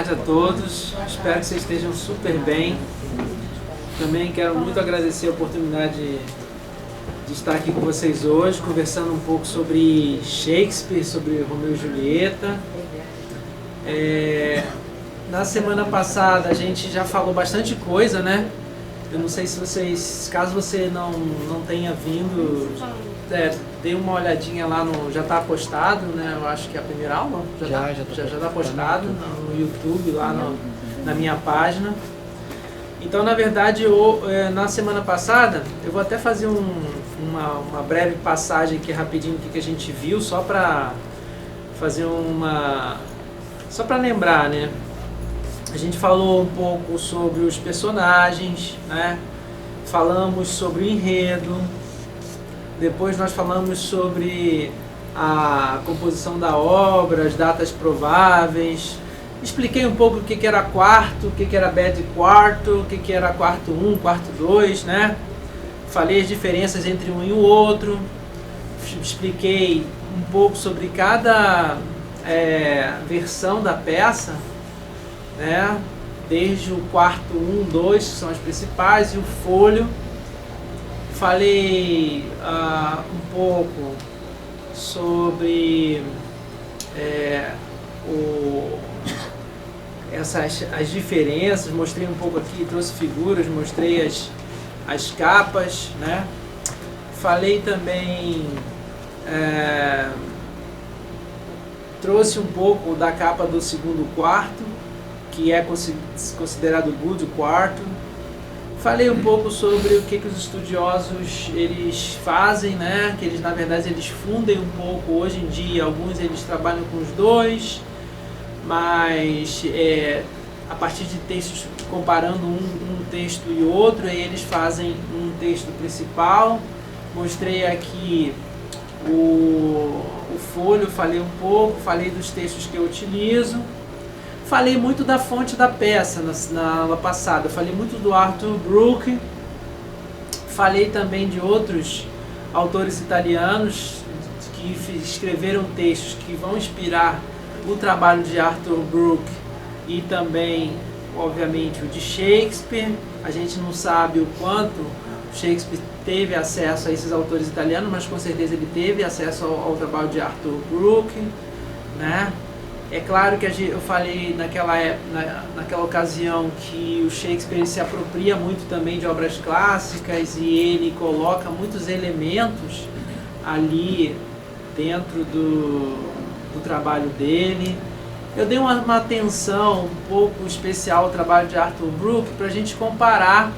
tarde a todos, espero que vocês estejam super bem. Também quero muito agradecer a oportunidade de estar aqui com vocês hoje, conversando um pouco sobre Shakespeare, sobre Romeu e Julieta. Na semana passada a gente já falou bastante coisa, né? Eu não sei se vocês, caso você não tenha vindo, dê uma olhadinha lá no, já está postado, né? Eu acho que é a primeira aula já está postado no YouTube, lá na minha página. Então, na verdade, na semana passada, eu vou até fazer uma breve passagem aqui rapidinho do que a gente viu, só para fazer só para lembrar, né? A gente falou um pouco sobre os personagens, né? Falamos sobre o enredo, depois nós falamos sobre a composição da obra, as datas prováveis, expliquei um pouco o que era quarto, o que era bad quarto, o que era quarto 1, quarto 2, né? Falei as diferenças entre um e o outro, expliquei um pouco sobre cada versão da peça, né? Desde o quarto 1, 2, que são as principais, e o folho. Falei um pouco sobre as diferenças, mostrei um pouco aqui, trouxe figuras, mostrei as capas, né? Falei também, trouxe um pouco da capa do segundo quarto, que é considerado good quarto. Falei um pouco sobre o que os estudiosos eles fazem, né? Que eles, na verdade, eles fundem um pouco hoje em dia. Alguns eles trabalham com os dois, mas a partir de textos, comparando um texto e outro, aí eles fazem um texto principal. Mostrei aqui o folho, falei um pouco, falei dos textos que eu utilizo. Falei muito da fonte da peça na aula passada, falei muito do Arthur Brooke, falei também de outros autores italianos que escreveram textos que vão inspirar o trabalho de Arthur Brooke e também, obviamente, o de Shakespeare. A gente não sabe o quanto Shakespeare teve acesso a esses autores italianos, mas com certeza ele teve acesso ao trabalho de Arthur Brooke, né? É claro que eu falei naquela ocasião que o Shakespeare se apropria muito também de obras clássicas e ele coloca muitos elementos ali dentro do trabalho dele. Eu dei uma atenção um pouco especial ao trabalho de Arthur Brooke para a gente comparar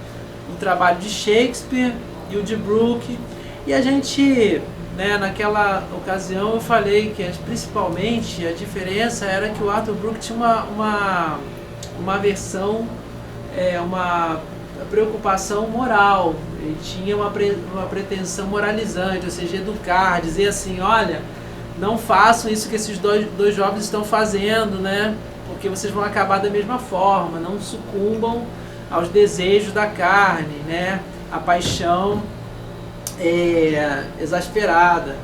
o trabalho de Shakespeare e o de Brooke. E a gente, né, naquela ocasião eu falei que principalmente a diferença era que o Arthur Brooke tinha uma versão, uma preocupação moral, ele tinha uma pretensão moralizante, ou seja, educar, dizer assim, olha, não façam isso que esses dois jovens estão fazendo, né, porque vocês vão acabar da mesma forma, não sucumbam aos desejos da carne, né, a paixão exasperada.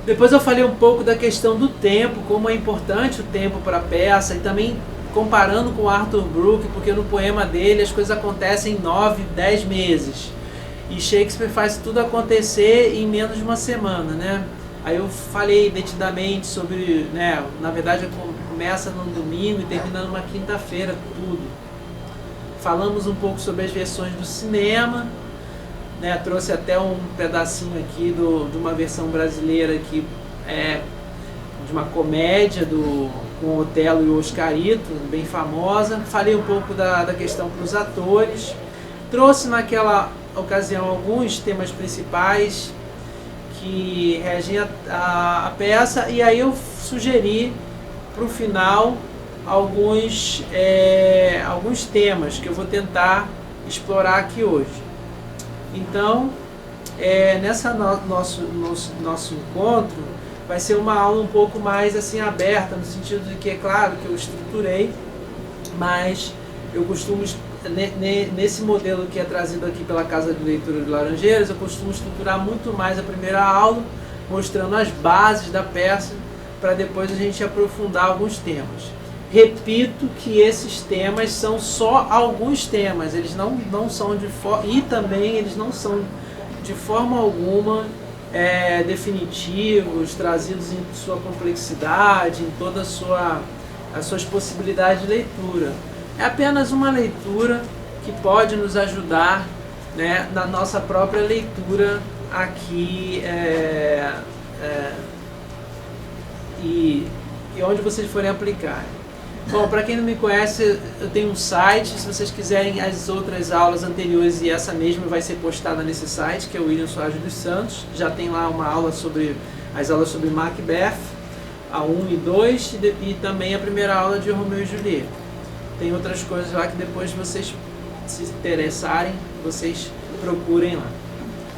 Depois eu falei um pouco da questão do tempo, como é importante o tempo para a peça, e também comparando com Arthur Brooke, porque no poema dele as coisas acontecem em 9, 10 meses e Shakespeare faz tudo acontecer em menos de uma semana, né? Aí eu falei detidamente sobre, né, na verdade começa no domingo e termina numa quinta-feira, tudo. Falamos um pouco sobre as versões do cinema, né, trouxe até um pedacinho aqui de uma versão brasileira que é de uma comédia com o Otelo e o Oscarito, bem famosa. Falei um pouco da questão para os atores. Trouxe naquela ocasião alguns temas principais que regem a peça, e aí eu sugeri para o final alguns temas que eu vou tentar explorar aqui hoje. Então, nessa nosso encontro vai ser uma aula um pouco mais assim aberta, no sentido de que é claro que eu estruturei, mas eu costumo, nesse modelo que é trazido aqui pela Casa de Leitura de Laranjeiras, eu costumo estruturar muito mais a primeira aula, mostrando as bases da peça, para depois a gente aprofundar alguns temas. repito que esses temas são só alguns temas, eles não são e também eles não são de forma alguma definitivos, trazidos em sua complexidade, em toda as suas possibilidades de leitura. É apenas uma leitura que pode nos ajudar, né, na nossa própria leitura aqui e onde vocês forem aplicar. Bom, para quem não me conhece, eu tenho um site, se vocês quiserem as outras aulas anteriores, e essa mesma vai ser postada nesse site, que é o William Soares dos Santos. Já tem lá uma aula sobre as aulas sobre Macbeth, a 1 e 2, e também a primeira aula de Romeu e Julieta. Tem outras coisas lá que depois vocês se interessarem, vocês procurem lá.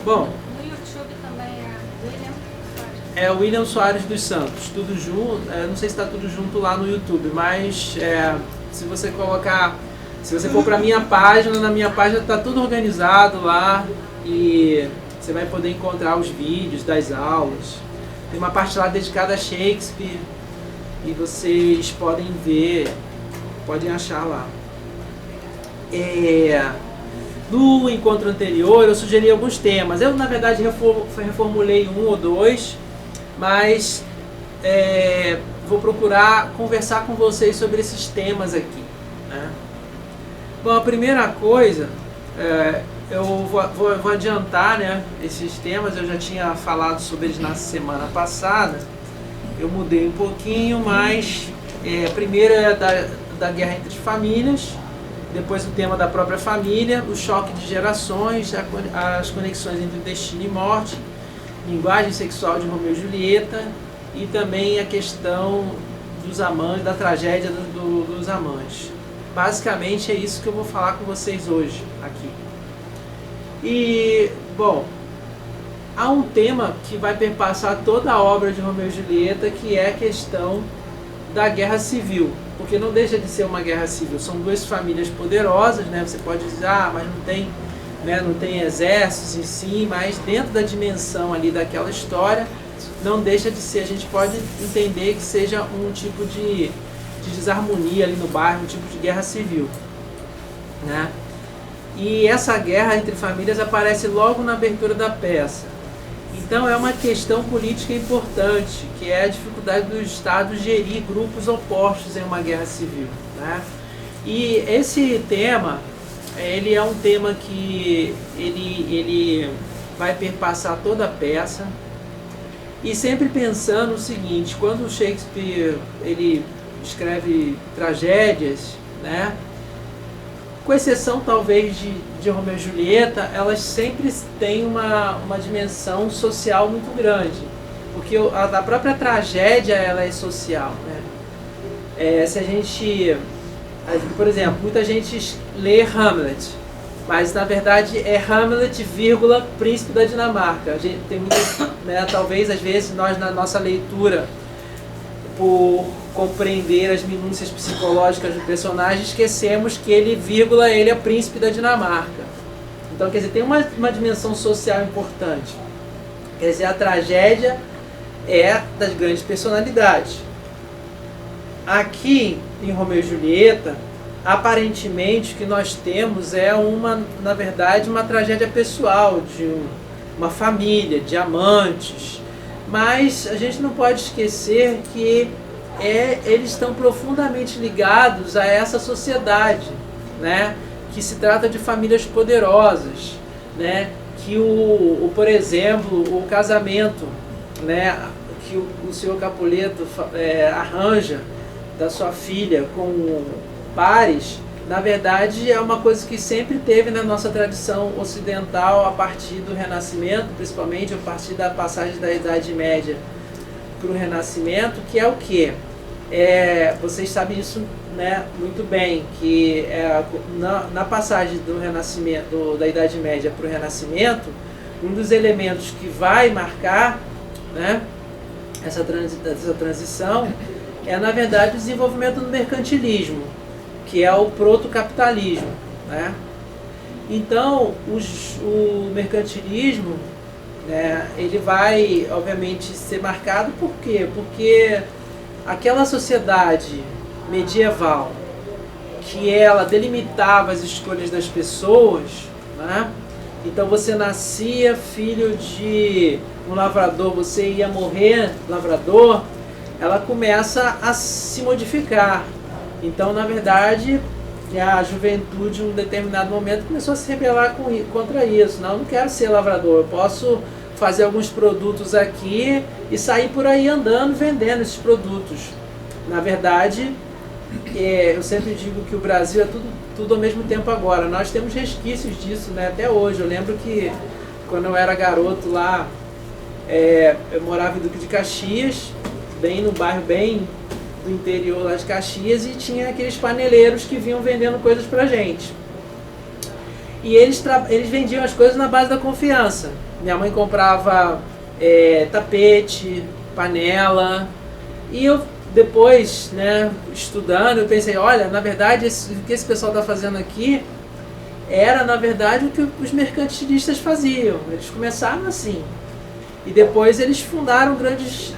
Bom, no YouTube também é William Soares. É o William Soares dos Santos, tudo junto. Não sei se está tudo junto lá no YouTube, mas se você colocar, se você for para a minha página, na minha página está tudo organizado lá e você vai poder encontrar os vídeos das aulas. Tem uma parte lá dedicada a Shakespeare e vocês podem ver, podem achar lá. No encontro anterior eu sugeri alguns temas. Eu na verdade reformulei um ou dois, mas vou procurar conversar com vocês sobre esses temas aqui, né? Bom, a primeira coisa, eu vou adiantar, né, esses temas. Eu já tinha falado sobre eles na semana passada, eu mudei um pouquinho, mas primeiro é da guerra entre famílias, depois o tema da própria família, o choque de gerações, as conexões entre destino e morte, linguagem sexual de Romeu e Julieta e também a questão dos amantes, da tragédia dos amantes. Basicamente é isso que eu vou falar com vocês hoje aqui. E, bom, há um tema que vai perpassar toda a obra de Romeu e Julieta, que é a questão da guerra civil, porque não deixa de ser uma guerra civil. São duas famílias poderosas, né? Você pode dizer, mas não tem exércitos em si, mas dentro da dimensão ali daquela história, não deixa de ser, a gente pode entender que seja um tipo de desarmonia ali no bairro, um tipo de guerra civil, né? E essa guerra entre famílias aparece logo na abertura da peça. Então é uma questão política importante, que é a dificuldade do Estado gerir grupos opostos em uma guerra civil, né? E esse tema, ele é um tema que ele vai perpassar toda a peça, e sempre pensando o seguinte: quando Shakespeare ele escreve tragédias, né, com exceção talvez de Romeu e Julieta, elas sempre têm uma dimensão social muito grande, porque a própria tragédia ela é social, né? Se a gente, por exemplo, muita gente lê Hamlet, mas na verdade é Hamlet, vírgula, príncipe da Dinamarca. A gente tem muitas, né, talvez às vezes nós na nossa leitura, por compreender as minúcias psicológicas do personagem, esquecemos que ele, vírgula, ele é príncipe da Dinamarca. Então, quer dizer, tem uma dimensão social importante. Quer dizer, a tragédia é das grandes personalidades. Aqui, em Romeu e Julieta, aparentemente o que nós temos é na verdade, uma tragédia pessoal, de uma família, de amantes. Mas a gente não pode esquecer que eles estão profundamente ligados a essa sociedade, né? Que se trata de famílias poderosas, né? Que por exemplo, o casamento, né, que o senhor Capuleto arranja da sua filha com Paris, na verdade é uma coisa que sempre teve na nossa tradição ocidental a partir do Renascimento, principalmente a partir da passagem da Idade Média para o Renascimento, que é o quê? Vocês sabem isso, né, muito bem, que na passagem do Renascimento, da Idade Média para o Renascimento, um dos elementos que vai marcar, né, essa transição é, na verdade, o desenvolvimento do mercantilismo, que é o protocapitalismo, né? Então, o mercantilismo, né, ele vai, obviamente, ser marcado por quê? Porque aquela sociedade medieval, que ela delimitava as escolhas das pessoas, né? Então você nascia filho de um lavrador, você ia morrer lavrador, ela começa a se modificar. Então, na verdade, a juventude, em um determinado momento, começou a se rebelar contra isso. Não, eu não quero ser lavrador, eu posso fazer alguns produtos aqui e sair por aí andando, vendendo esses produtos. Na verdade, eu sempre digo que o Brasil é tudo ao mesmo tempo agora. Nós temos resquícios disso, né? Até hoje. Eu lembro que quando eu era garoto lá, eu morava em Duque de Caxias, bem no bairro bem do interior lá de Caxias, e tinha aqueles paneleiros que vinham vendendo coisas pra gente. E eles vendiam as coisas na base da confiança. Minha mãe comprava tapete, panela, e eu depois, né, estudando, eu pensei, olha, na verdade, o que esse pessoal está fazendo aqui era, na verdade, o que os mercantilistas faziam. Eles começaram assim. E depois eles fundaram grandes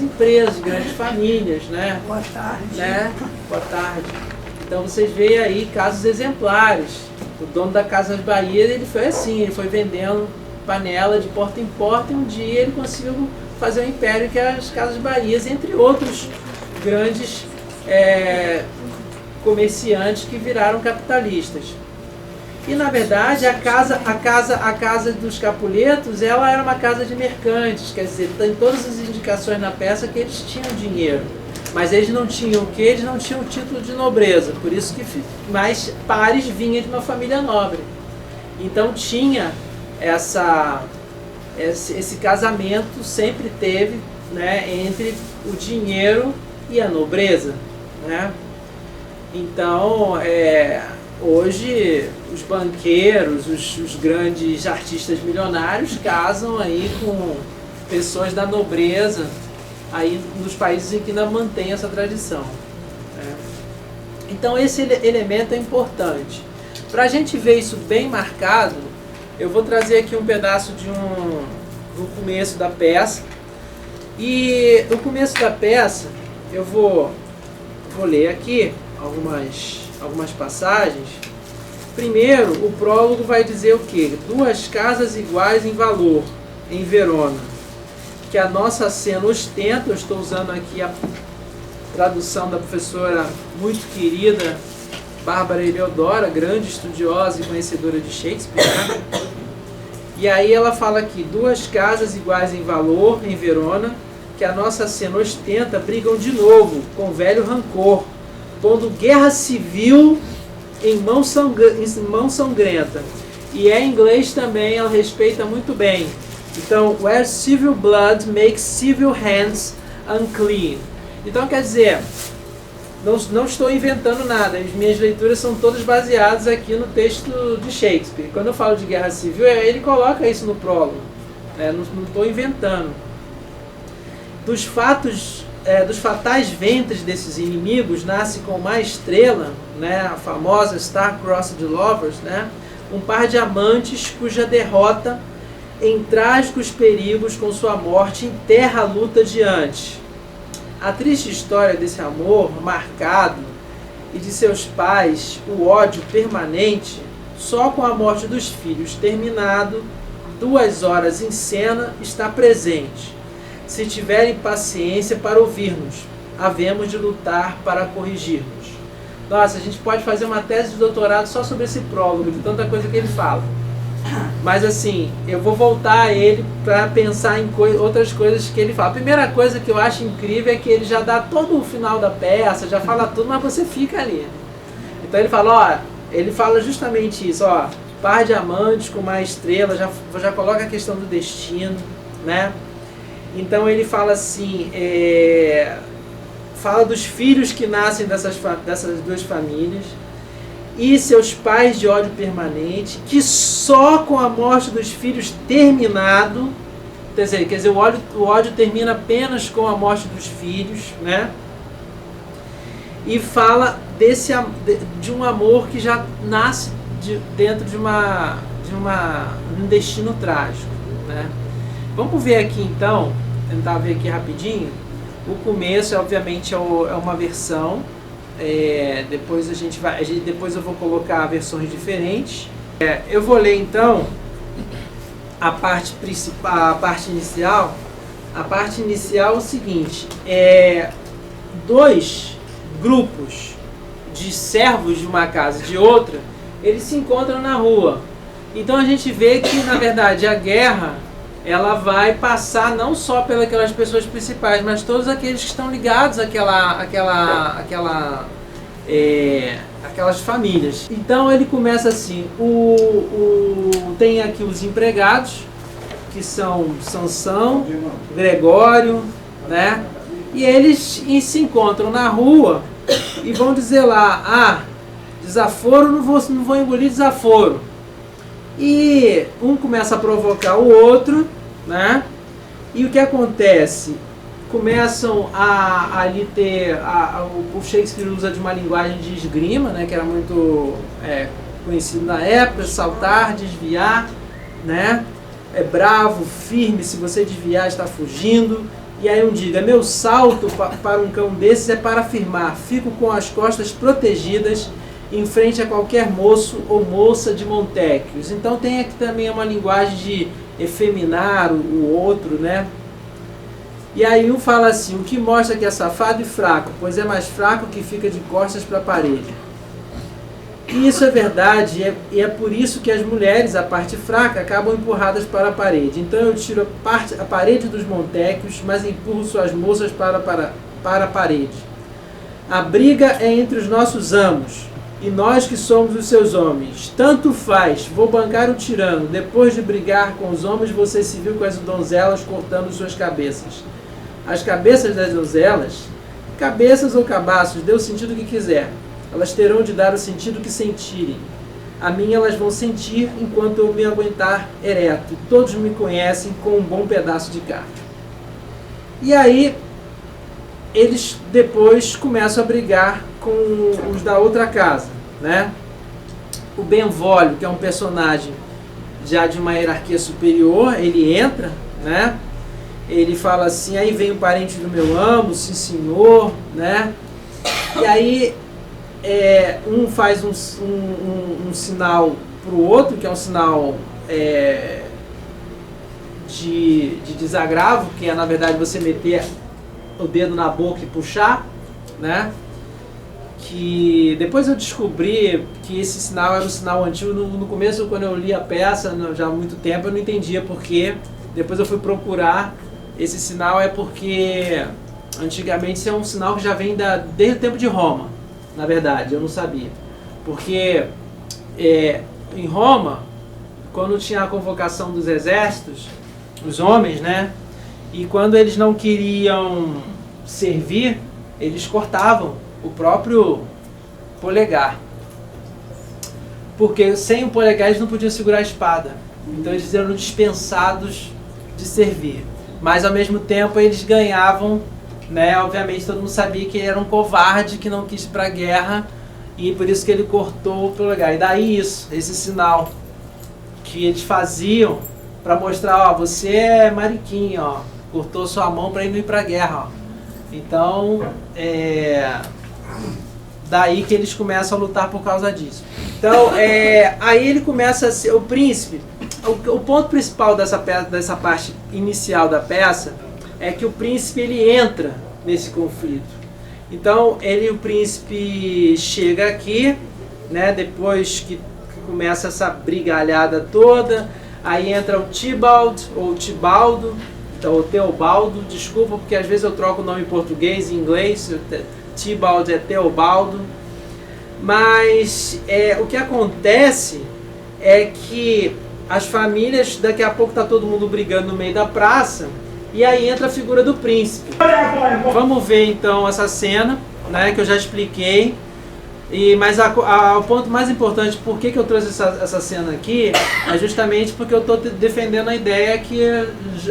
empresas, grandes famílias, né? Boa tarde. Né? Boa tarde. Então vocês veem aí casos exemplares. O dono da Casas Bahia, ele foi assim, ele foi vendendo panela de porta em porta, e um dia ele conseguiu fazer um império que é as Casas Bahia, entre outros grandes comerciantes que viraram capitalistas. E na verdade a casa dos Capuletos, ela era uma casa de mercantes, quer dizer, tem todas as indicações na peça que eles tinham dinheiro, mas eles não tinham o quê? Eles não tinham o título de nobreza, por isso que mais Pares vinha de uma família nobre. Então tinha esse casamento, sempre teve, né, entre o dinheiro e a nobreza, né? Então, hoje os banqueiros, os grandes artistas milionários casam aí com pessoas da nobreza aí nos países em que ainda mantém essa tradição, né? Então esse elemento é importante. Para a gente ver isso bem marcado, eu vou trazer aqui um pedaço do começo da peça. E no começo da peça eu vou ler aqui algumas passagens. Primeiro, o prólogo vai dizer o quê? 2 casas iguais em valor, em Verona, que a nossa cena ostenta. Eu estou usando aqui a tradução da professora muito querida Bárbara Eleodora, grande estudiosa e conhecedora de Shakespeare, né? E aí ela fala aqui: 2 casas iguais em valor, em Verona, que a nossa cena ostenta, brigam de novo, com velho rancor, pondo guerra civil em mão sangrenta. E em inglês também ela respeita muito bem. Então, where civil blood makes civil hands unclean. Então, quer dizer, não estou inventando nada, as minhas leituras são todas baseadas aqui no texto de Shakespeare. Quando eu falo de guerra civil, ele coloca isso no prólogo, não estou inventando. Dos fatais ventres desses inimigos nasce com uma estrela, né, a famosa Star-Crossed Lovers, né, um par de amantes cuja derrota em trágicos perigos com sua morte enterra a luta diante. A triste história desse amor marcado e de seus pais, o ódio permanente, só com a morte dos filhos terminado, 2 horas em cena, está presente. Se tiverem paciência para ouvir-nos, havemos de lutar para corrigir-nos. Nossa, a gente pode fazer uma tese de doutorado só sobre esse prólogo, de tanta coisa que ele fala. Mas assim, eu vou voltar a ele para pensar em outras coisas que ele fala. A primeira coisa que eu acho incrível é que ele já dá todo o final da peça, já fala tudo, mas você fica ali. Então ele fala, ele fala justamente isso, par de amantes com uma estrela, já coloca a questão do destino, né? Então ele fala assim, fala dos filhos que nascem dessas 2 famílias e seus pais de ódio permanente, que só com a morte dos filhos terminado, quer dizer, o ódio termina apenas com a morte dos filhos, né? E fala de um amor que já nasce dentro de um destino trágico, né? Vamos ver aqui então, tentar ver aqui rapidinho. O começo, obviamente, é uma versão, Depois eu vou colocar versões diferentes. Eu vou ler então a parte principal, a parte inicial. A parte inicial é o seguinte: dois grupos de servos de uma casa e de outra, eles se encontram na rua. Então a gente vê que, na verdade, a guerra ela vai passar não só pelas pessoas principais, mas todos aqueles que estão ligados àquelas famílias. Então ele começa assim: tem aqui os empregados, que são Sansão, Gregório, né? E eles se encontram na rua e vão dizer lá: desaforo, não vou engolir desaforo. E um começa a provocar o outro, né? E o que acontece? Começam a ali ter... o Shakespeare usa de uma linguagem de esgrima, né? Que era muito conhecido na época: saltar, desviar, né? É bravo, firme, se você desviar está fugindo. E aí diga: meu salto para um cão desses é para afirmar, fico com as costas protegidas em frente a qualquer moço ou moça de Montecchios. Então tem aqui também uma linguagem de efeminar o outro, né? E aí um fala assim: o que mostra que é safado e fraco, pois é mais fraco que fica de costas para a parede. E isso é verdade, e é por isso que as mulheres, a parte fraca, acabam empurradas para a parede. Então eu tiro a parede dos Montecchios, mas empurro suas moças para a parede. A briga é entre os nossos amos, e nós que somos os seus homens. Tanto faz, vou bancar o tirano. Depois de brigar com os homens, você se viu com as donzelas cortando suas cabeças. As cabeças das donzelas, cabeças ou cabaços, dê o sentido que quiser. Elas terão de dar o sentido que sentirem. A mim elas vão sentir enquanto eu me aguentar ereto. Todos me conhecem com um bom pedaço de carne. E aí, eles depois começam a brigar com os da outra casa, né? O Benvolio, que é um personagem já de uma hierarquia superior, ele entra, né? Ele fala assim: aí vem o parente do meu amo, sim senhor, né? E aí um faz um sinal para o outro, que é um sinal de desagravo, que é na verdade você meter o dedo na boca e puxar, né? Que depois eu descobri que esse sinal era um sinal antigo. No começo, quando eu li a peça, já há muito tempo, eu não entendia porque. Depois eu fui procurar. Esse sinal é porque antigamente isso é um sinal que já vem desde o tempo de Roma. Na verdade, eu não sabia. Porque em Roma, quando tinha a convocação dos exércitos, os homens, né? E quando eles não queriam servir, eles cortavam o próprio polegar. Porque sem o polegar eles não podiam segurar a espada. Então eles eram dispensados de servir. Mas ao mesmo tempo eles ganhavam, né? Obviamente todo mundo sabia que ele era um covarde que não quis ir para a guerra, e por isso que ele cortou o polegar. E daí esse sinal que eles faziam para mostrar: ó, você é mariquinha, ó, cortou sua mão para ir para a guerra, ó. Então daí que eles começam a lutar por causa disso. Então aí ele começa a ser o príncipe. O ponto principal dessa parte inicial da peça é que o príncipe ele entra nesse conflito. Então o príncipe chega aqui, né, depois que começa essa brigalhada toda, aí entra o Tybalt, ou Tibaldo, então, o Teobaldo, desculpa, porque às vezes eu troco o nome em português e em inglês. Tybalt é Teobaldo. Mas o que acontece é que as famílias, daqui a pouco está todo mundo brigando no meio da praça, e aí entra a figura do príncipe. Vamos ver então essa cena, né, que eu já expliquei. Mas o ponto mais importante, por que eu trouxe essa cena aqui, é justamente porque eu estou defendendo a ideia que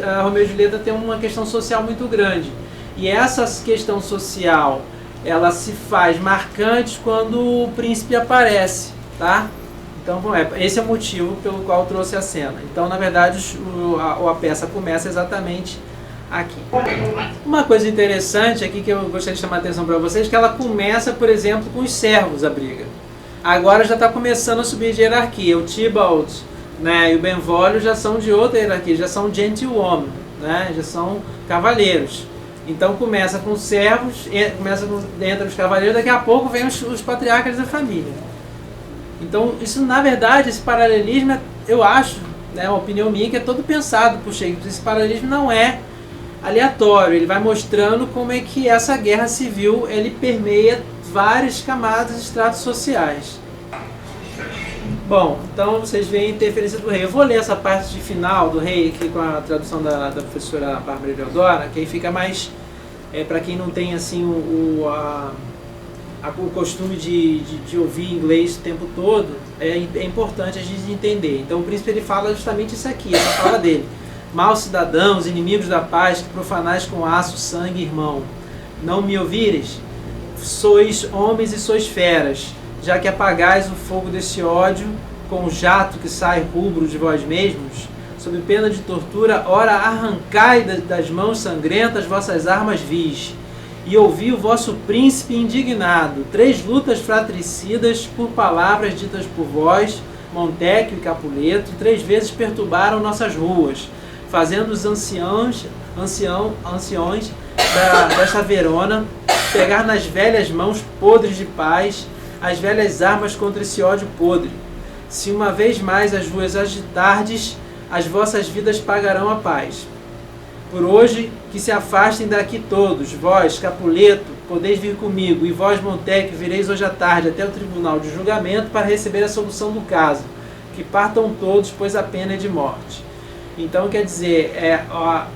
a Romeu e Julieta tem uma questão social muito grande. E essa questão social, ela se faz marcante quando o príncipe aparece, tá? Então, esse é o motivo pelo qual eu trouxe a cena. Então, na verdade, a peça começa exatamente aqui. Uma coisa interessante aqui que eu gostaria de chamar a atenção para vocês, que ela começa, por exemplo, com os servos, a briga. Agora já está começando a subir de hierarquia. O Tybalt, né, e o Benvolio já são de outra hierarquia, já são gentlewomen, né, já são cavaleiros. Então começa com os servos, começa dentro dos cavaleiros, daqui a pouco vem os patriarcas da família. Então isso, na verdade, esse paralelismo, eu acho, né, uma opinião minha, que é todo pensado por Shakespeare. Esse paralelismo não é aleatório, ele vai mostrando como é que essa guerra civil ele permeia várias camadas e estratos sociais. Bom, então vocês veem a interferência do rei. Eu vou ler essa parte de final do rei aqui com a tradução da professora Bárbara Eleodora, que aí fica mais, para quem não tem assim o costume de ouvir inglês o tempo todo, é importante a gente entender. Então o príncipe ele fala justamente isso aqui, essa fala dele. Maus cidadãos, inimigos da paz, que profanais com aço, sangue, irmão. Não me ouvires? Sois homens e sois feras, já que apagais o fogo desse ódio com o jato que sai rubro de vós mesmos, sob pena de tortura, ora arrancai das mãos sangrentas vossas armas vis, e ouvi o vosso príncipe indignado, 3 lutas fratricidas por palavras ditas por vós, Montecchio e Capuleto, 3 vezes perturbaram nossas ruas, fazendo os anciões desta Verona pegar nas velhas mãos podres de paz as velhas armas contra esse ódio podre. Se uma vez mais as ruas agitardes, as vossas vidas pagarão a paz. Por hoje, que se afastem daqui todos, vós, Capuleto, podeis vir comigo, e vós, Montecchio, vireis hoje à tarde até o tribunal de julgamento para receber a solução do caso. Que partam todos, pois a pena é de morte. Então, quer dizer,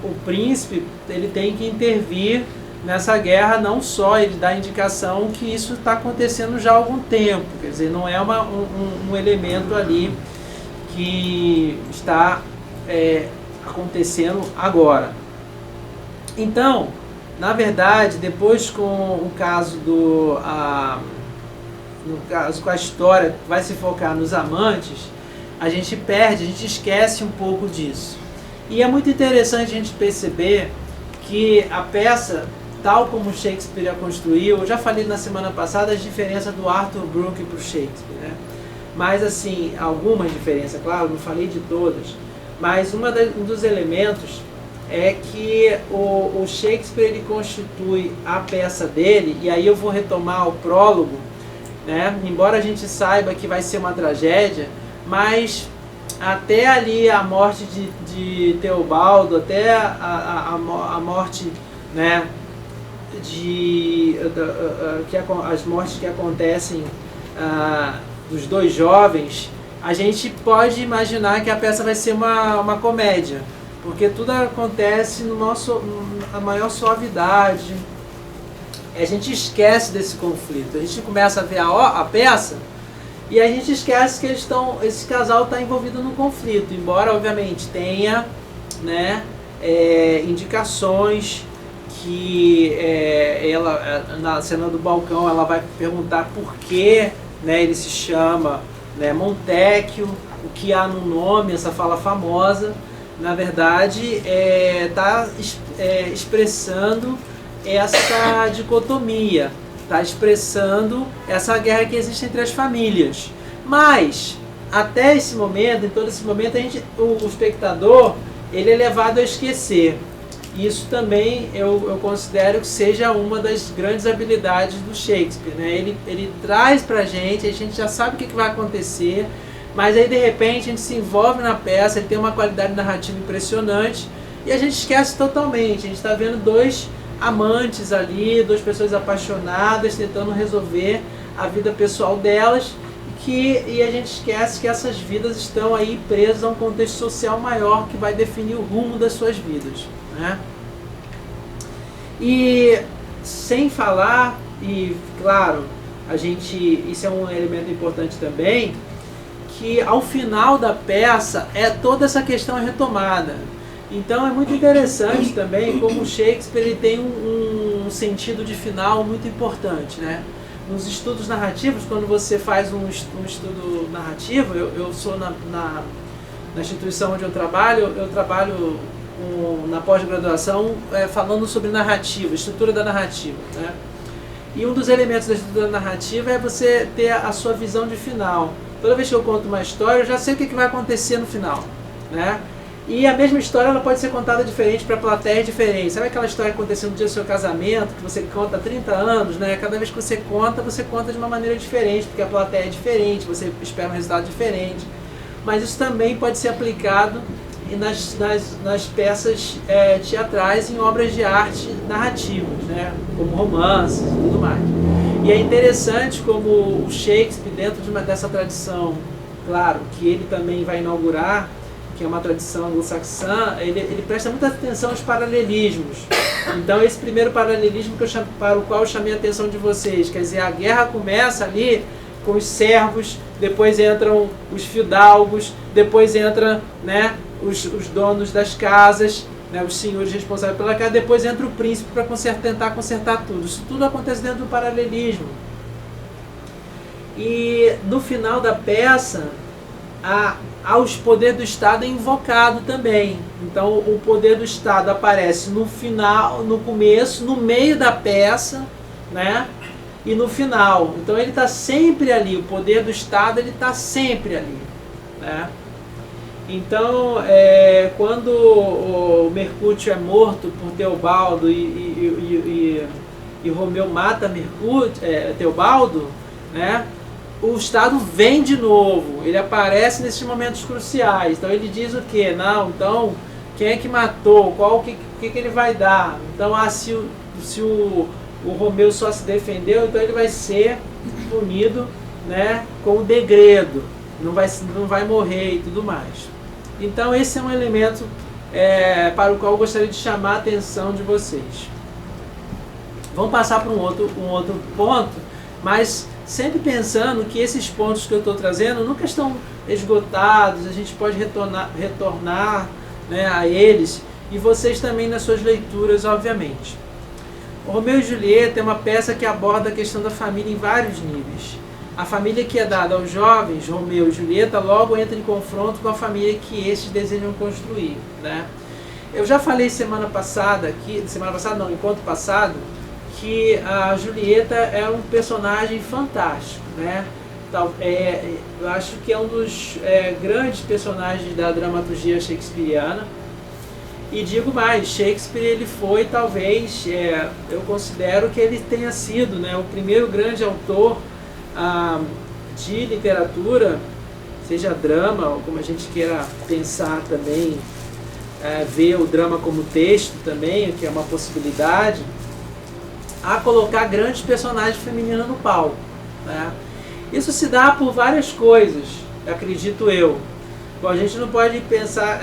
o príncipe ele tem que intervir nessa guerra, não só ele dá indicação que isso está acontecendo já há algum tempo, quer dizer, não é um elemento ali que está acontecendo agora. Então, na verdade, depois com o caso com a história vai se focar nos amantes, a gente esquece um pouco disso. E é muito interessante a gente perceber que a peça, tal como Shakespeare a construiu, eu já falei na semana passada as diferenças do Arthur Brooke para o Shakespeare, né? Mas assim, algumas diferenças, claro, não falei de todas, mas um dos elementos é que o Shakespeare ele constitui a peça dele, e aí eu vou retomar o prólogo, né? Embora a gente saiba que vai ser uma tragédia, mas até ali a morte de Teobaldo, até a morte, né, as mortes que acontecem dos 2 jovens, a gente pode imaginar que a peça vai ser uma comédia, porque tudo acontece na maior suavidade. A gente esquece desse conflito, a gente começa a ver a peça e a gente esquece que esse casal está envolvido no conflito, embora obviamente tenha, né, indicações que ela, na cena do balcão, ela vai perguntar por que, né, ele se chama, né, Montecchio, o que há no nome, essa fala famosa, na verdade está expressando essa dicotomia, está expressando essa guerra que existe entre as famílias. Mas, até esse momento, em todo esse momento, o espectador ele é levado a esquecer. Isso também eu considero que seja uma das grandes habilidades do Shakespeare, né? Ele traz pra gente, a gente já sabe o que vai acontecer, mas aí de repente a gente se envolve na peça, ele tem uma qualidade narrativa impressionante e a gente esquece totalmente. A gente está vendo 2 amantes ali, 2 pessoas apaixonadas tentando resolver a vida pessoal delas, e a gente esquece que essas vidas estão aí presas a um contexto social maior que vai definir o rumo das suas vidas, né? E sem falar, e claro, isso é um elemento importante também, que ao final da peça toda essa questão é retomada. Então é muito interessante também como Shakespeare ele tem um sentido de final muito importante, né? Nos estudos narrativos, quando você faz um estudo narrativo, eu sou na instituição onde eu trabalho na pós-graduação falando sobre narrativa, estrutura da narrativa, né? E um dos elementos da estrutura narrativa é você ter a sua visão de final. Toda vez que eu conto uma história, eu já sei o que vai acontecer no final, né? E a mesma história ela pode ser contada diferente para plateias diferentes. Sabe aquela história que aconteceu no dia do seu casamento, que você conta há 30 anos, né? Cada vez que você conta de uma maneira diferente, porque a plateia é diferente, você espera um resultado diferente. Mas isso também pode ser aplicado nas peças teatrais, em obras de arte narrativas, né? Como romances e tudo mais. E é interessante como o Shakespeare, dentro dessa tradição, claro, que ele também vai inaugurar, que é uma tradição anglo-saxã, ele presta muita atenção aos paralelismos. Então esse primeiro paralelismo para o qual eu chamei a atenção de vocês, quer dizer, a guerra começa ali com os servos, depois entram os fidalgos, depois entram, né, os donos das casas, né, os senhores responsáveis pela casa, depois entra o príncipe para tentar consertar tudo. Isso tudo acontece dentro do paralelismo. E no final da peça, o poder do Estado é invocado também. Então o poder do Estado aparece no final, no começo, no meio da peça, né? E no final. Então ele está sempre ali, o poder do Estado ele está sempre ali, né? Então quando o Mercúcio é morto por Teobaldo e Romeu mata Teobaldo, né? O Estado vem de novo, ele aparece nesses momentos cruciais. Então ele diz o quê? Não, então quem é que matou? O que ele vai dar? Então se o Romeu só se defendeu, então ele vai ser punido, né, com o degredo, não vai morrer e tudo mais. Então esse é um elemento para o qual eu gostaria de chamar a atenção de vocês. Vamos passar para um outro ponto, mas sempre pensando que esses pontos que eu estou trazendo nunca estão esgotados, a gente pode retornar, né, a eles, e vocês também nas suas leituras, obviamente. O Romeu e Julieta é uma peça que aborda a questão da família em vários níveis. A família que é dada aos jovens, Romeu e Julieta, logo entra em confronto com a família que estes desejam construir, né? Eu já falei encontro passado, que a Julieta é um personagem fantástico, né? Eu acho que é um dos grandes personagens da dramaturgia shakespeariana. E digo mais, Shakespeare ele foi talvez, eu considero que ele tenha sido, né, o primeiro grande autor de literatura, seja drama, ou como a gente queira pensar também, ver o drama como texto também, que é uma possibilidade, a colocar grandes personagens femininas no palco, né? Isso se dá por várias coisas, acredito eu. Bom, a gente não pode pensar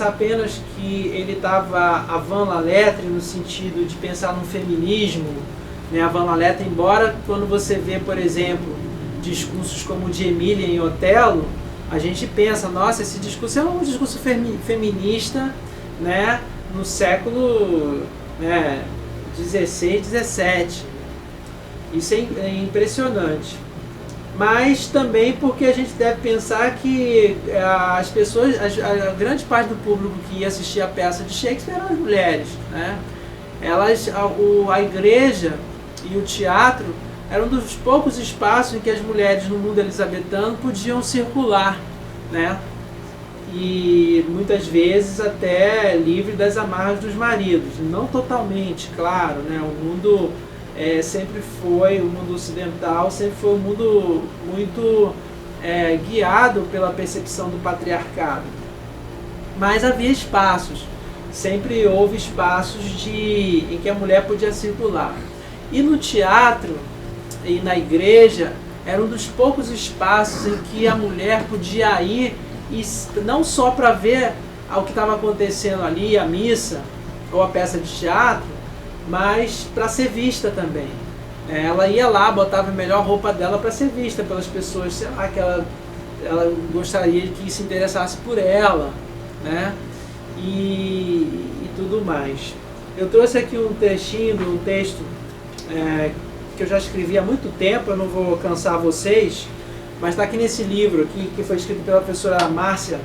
apenas que ele estava avant la lettre, no sentido de pensar no feminismo, né? Avant la lettre, embora quando você vê, por exemplo, discursos como o de Emília em Otelo, a gente pensa, nossa, esse discurso é um discurso feminista, né, no século 16, 17. Isso é impressionante. Mas também porque a gente deve pensar que as pessoas, a grande parte do público que ia assistir a peça de Shakespeare eram as mulheres, né? A igreja e o teatro eram um dos poucos espaços em que as mulheres no mundo elizabetano podiam circular, né? E muitas vezes até livre das amarras dos maridos. Não totalmente, claro, né? O mundo sempre foi, o mundo ocidental sempre foi um mundo muito guiado pela percepção do patriarcado. Mas havia espaços, sempre houve espaços em que a mulher podia circular. E no teatro e na igreja, era um dos poucos espaços em que a mulher podia ir, e não só para ver o que estava acontecendo ali, a missa ou a peça de teatro, mas para ser vista também. Ela ia lá, botava a melhor roupa dela para ser vista pelas pessoas, sei lá, que ela gostaria que se interessasse por ela, né? E tudo mais. Eu trouxe aqui um trechinho de um texto que eu já escrevi há muito tempo, eu não vou cansar vocês, mas está aqui nesse livro aqui, que foi escrito pela professora Márcia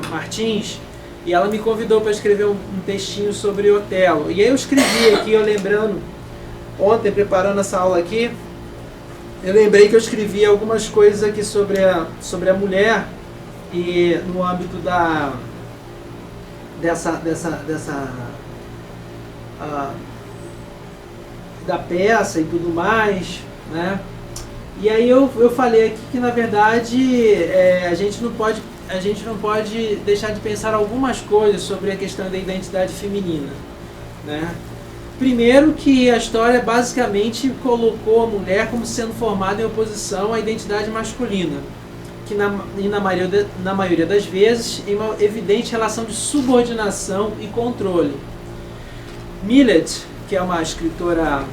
Martins, e ela me convidou para escrever um textinho sobre Otelo. E aí eu escrevi aqui, eu lembrando, ontem preparando essa aula aqui, eu lembrei que eu escrevi algumas coisas aqui sobre a mulher, e no âmbito da peça e tudo mais, né? E aí eu falei aqui que, na verdade, a gente não pode deixar de pensar algumas coisas sobre a questão da identidade feminina, né? Primeiro, que a história basicamente colocou a mulher como sendo formada em oposição à identidade masculina, que na maioria das vezes em uma evidente relação de subordinação e controle. Millett, que é uma escritora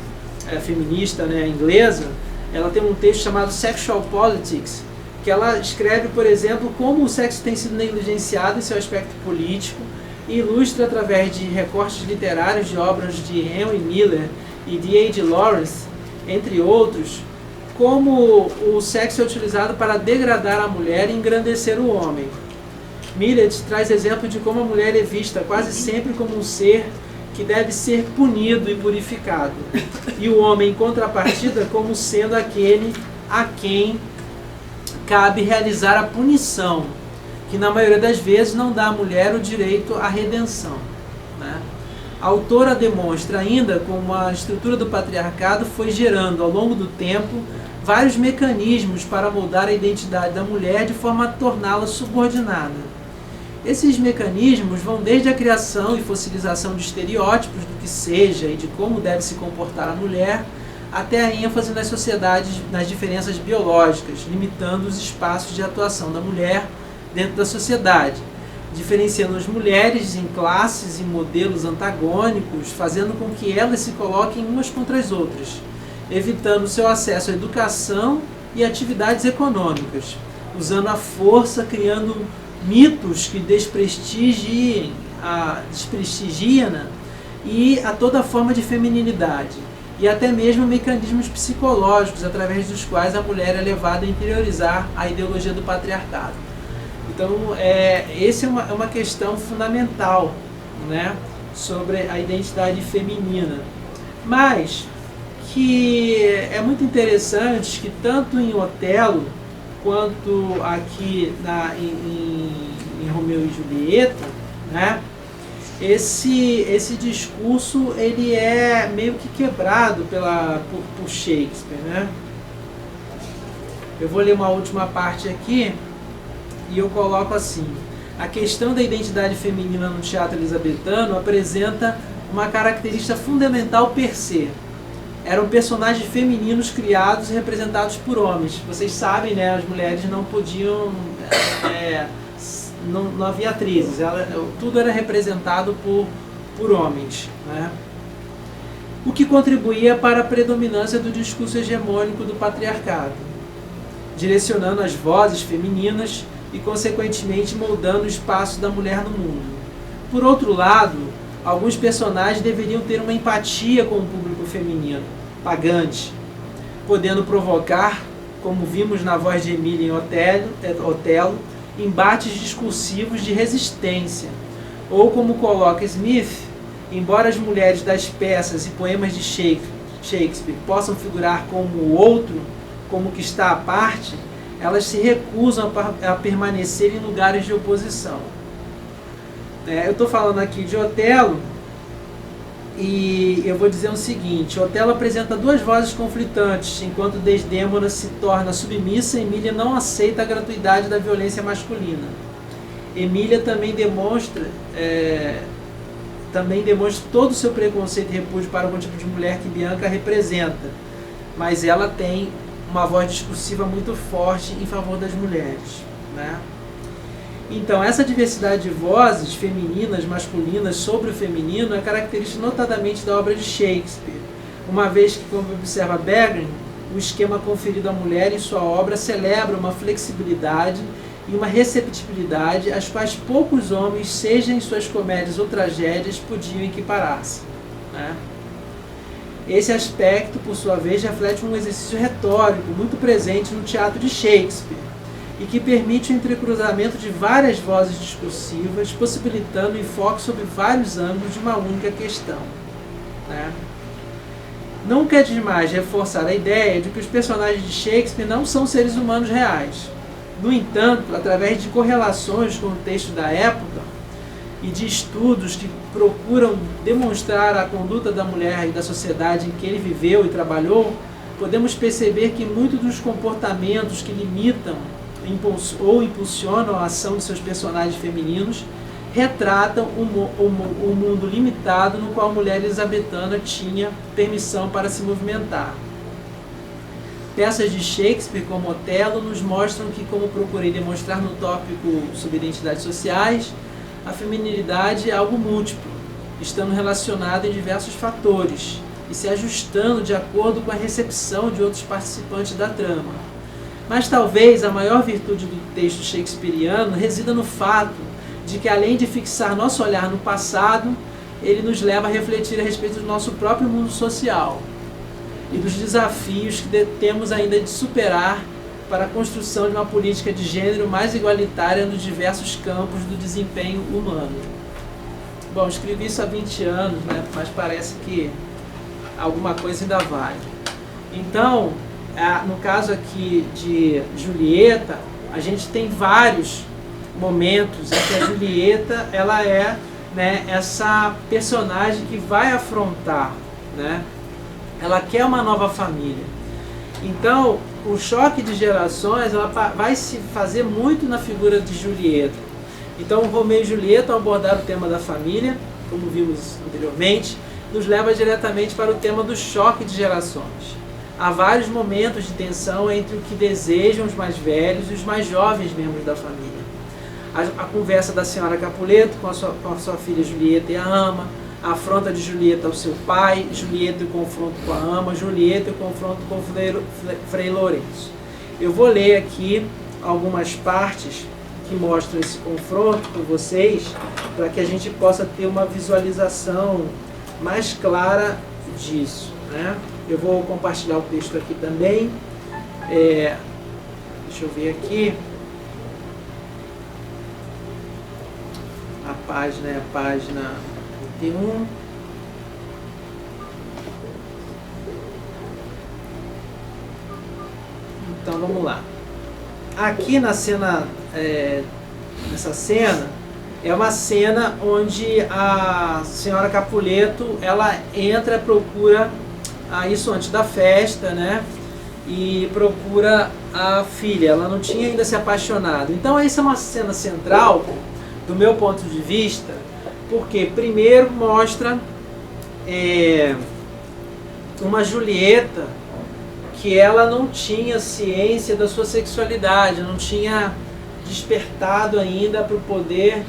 feminista, né, inglesa, ela tem um texto chamado Sexual Politics, que ela escreve, por exemplo, como o sexo tem sido negligenciado em seu aspecto político, e ilustra através de recortes literários de obras de Henry Miller e de A.D. Lawrence, entre outros, como o sexo é utilizado para degradar a mulher e engrandecer o homem. Millett traz exemplo de como a mulher é vista quase sempre como um ser que deve ser punido e purificado, e o homem, em contrapartida, como sendo aquele a quem cabe realizar a punição, que na maioria das vezes não dá à mulher o direito à redenção, né? A autora demonstra ainda como a estrutura do patriarcado foi gerando, ao longo do tempo, vários mecanismos para moldar a identidade da mulher de forma a torná-la subordinada. Esses mecanismos vão desde a criação e fossilização de estereótipos do que seja e de como deve se comportar a mulher, até a ênfase nas sociedades, nas diferenças biológicas, limitando os espaços de atuação da mulher dentro da sociedade, diferenciando as mulheres em classes e modelos antagônicos, fazendo com que elas se coloquem umas contra as outras, evitando seu acesso à educação e atividades econômicas, usando a força, criando mitos que desprestigiam e a toda forma de feminilidade, e até mesmo mecanismos psicológicos através dos quais a mulher é levada a interiorizar a ideologia do patriarcado. Então, essa é uma questão fundamental, né, sobre a identidade feminina. Mas que é muito interessante que tanto em Otelo quanto aqui em Romeu e Julieta, né, esse discurso ele é meio que quebrado por Shakespeare, né? Eu vou ler uma última parte aqui e eu coloco assim: a questão da identidade feminina no teatro elizabetano apresenta uma característica fundamental per se. Eram personagens femininos criados e representados por homens. Vocês sabem, né? As mulheres não podiam... não havia atrizes. Tudo era representado por homens, né? O que contribuía para a predominância do discurso hegemônico do patriarcado, direcionando as vozes femininas e, consequentemente, moldando o espaço da mulher no mundo. Por outro lado, alguns personagens deveriam ter uma empatia com o público feminino, pagante, podendo provocar, como vimos na voz de Emília em Otelo, embates discursivos de resistência. Ou, como coloca Smith, embora as mulheres das peças e poemas de Shakespeare possam figurar como o outro, como que está à parte, elas se recusam a permanecer em lugares de oposição. Eu estou falando aqui de Otelo e eu vou dizer o seguinte: Otelo apresenta duas vozes conflitantes, enquanto Desdémona se torna submissa, Emília não aceita a gratuidade da violência masculina. Emília também demonstra todo o seu preconceito e repúdio para o tipo de mulher que Bianca representa, mas ela tem uma voz discursiva muito forte em favor das mulheres, né? Então, essa diversidade de vozes femininas, masculinas, sobre o feminino é característica notadamente da obra de Shakespeare, uma vez que, como observa Bergman, o esquema conferido à mulher em sua obra celebra uma flexibilidade e uma receptibilidade às quais poucos homens, seja em suas comédias ou tragédias, podiam equiparar-se, né? Esse aspecto, por sua vez, reflete um exercício retórico muito presente no teatro de Shakespeare. e que permite o entrecruzamento de várias vozes discursivas, possibilitando o enfoque sobre vários ângulos de uma única questão, né? Nunca é demais reforçar a ideia de que os personagens de Shakespeare não são seres humanos reais. No entanto, através de correlações com o texto da época e de estudos que procuram demonstrar a conduta da mulher e da sociedade em que ele viveu e trabalhou, podemos perceber que muitos dos comportamentos que limitam ou impulsionam a ação de seus personagens femininos retratam o mundo limitado no qual a mulher elizabetana tinha permissão para se movimentar. Peças de Shakespeare, como Otelo, nos mostram que, como procurei demonstrar no tópico sobre identidades sociais, a feminilidade é algo múltiplo, estando relacionada em diversos fatores e se ajustando de acordo com a recepção de outros participantes da trama. Mas talvez a maior virtude do texto shakespeariano resida no fato de que, além de fixar nosso olhar no passado, ele nos leva a refletir a respeito do nosso próprio mundo social e dos desafios que temos ainda de superar para a construção de uma política de gênero mais igualitária nos diversos campos do desempenho humano. Bom, escrevi isso há 20 anos, né? Mas parece que alguma coisa ainda vale. Então, no caso aqui de Julieta, a gente tem vários momentos em que a Julieta ela é, né, essa personagem que vai afrontar, né? Ela quer uma nova família. Então, o choque de gerações ela vai se fazer muito na figura de Julieta. Então, Romeu e Julieta, ao abordar o tema da família, como vimos anteriormente, nos leva diretamente para o tema do choque de gerações. Há vários momentos de tensão entre o que desejam os mais velhos e os mais jovens membros da família. A conversa da senhora Capuleto com a sua filha Julieta e a ama, a afronta de Julieta ao seu pai, Julieta e o confronto com a ama, Julieta e o confronto com o Frei Lourenço. Eu vou ler aqui algumas partes que mostram esse confronto com vocês, para que a gente possa ter uma visualização mais clara disso, né? Eu vou compartilhar o texto aqui também. Deixa eu ver aqui. A página é a página 21. Então vamos lá. Aqui na cena, nessa cena, é uma cena onde a senhora Capuleto ela entra, procura isso antes da festa, né? E procura a filha. Ela não tinha ainda se apaixonado. Então essa é uma cena central do meu ponto de vista, porque primeiro mostra uma Julieta que ela não tinha ciência da sua sexualidade, não tinha despertado ainda para o poder,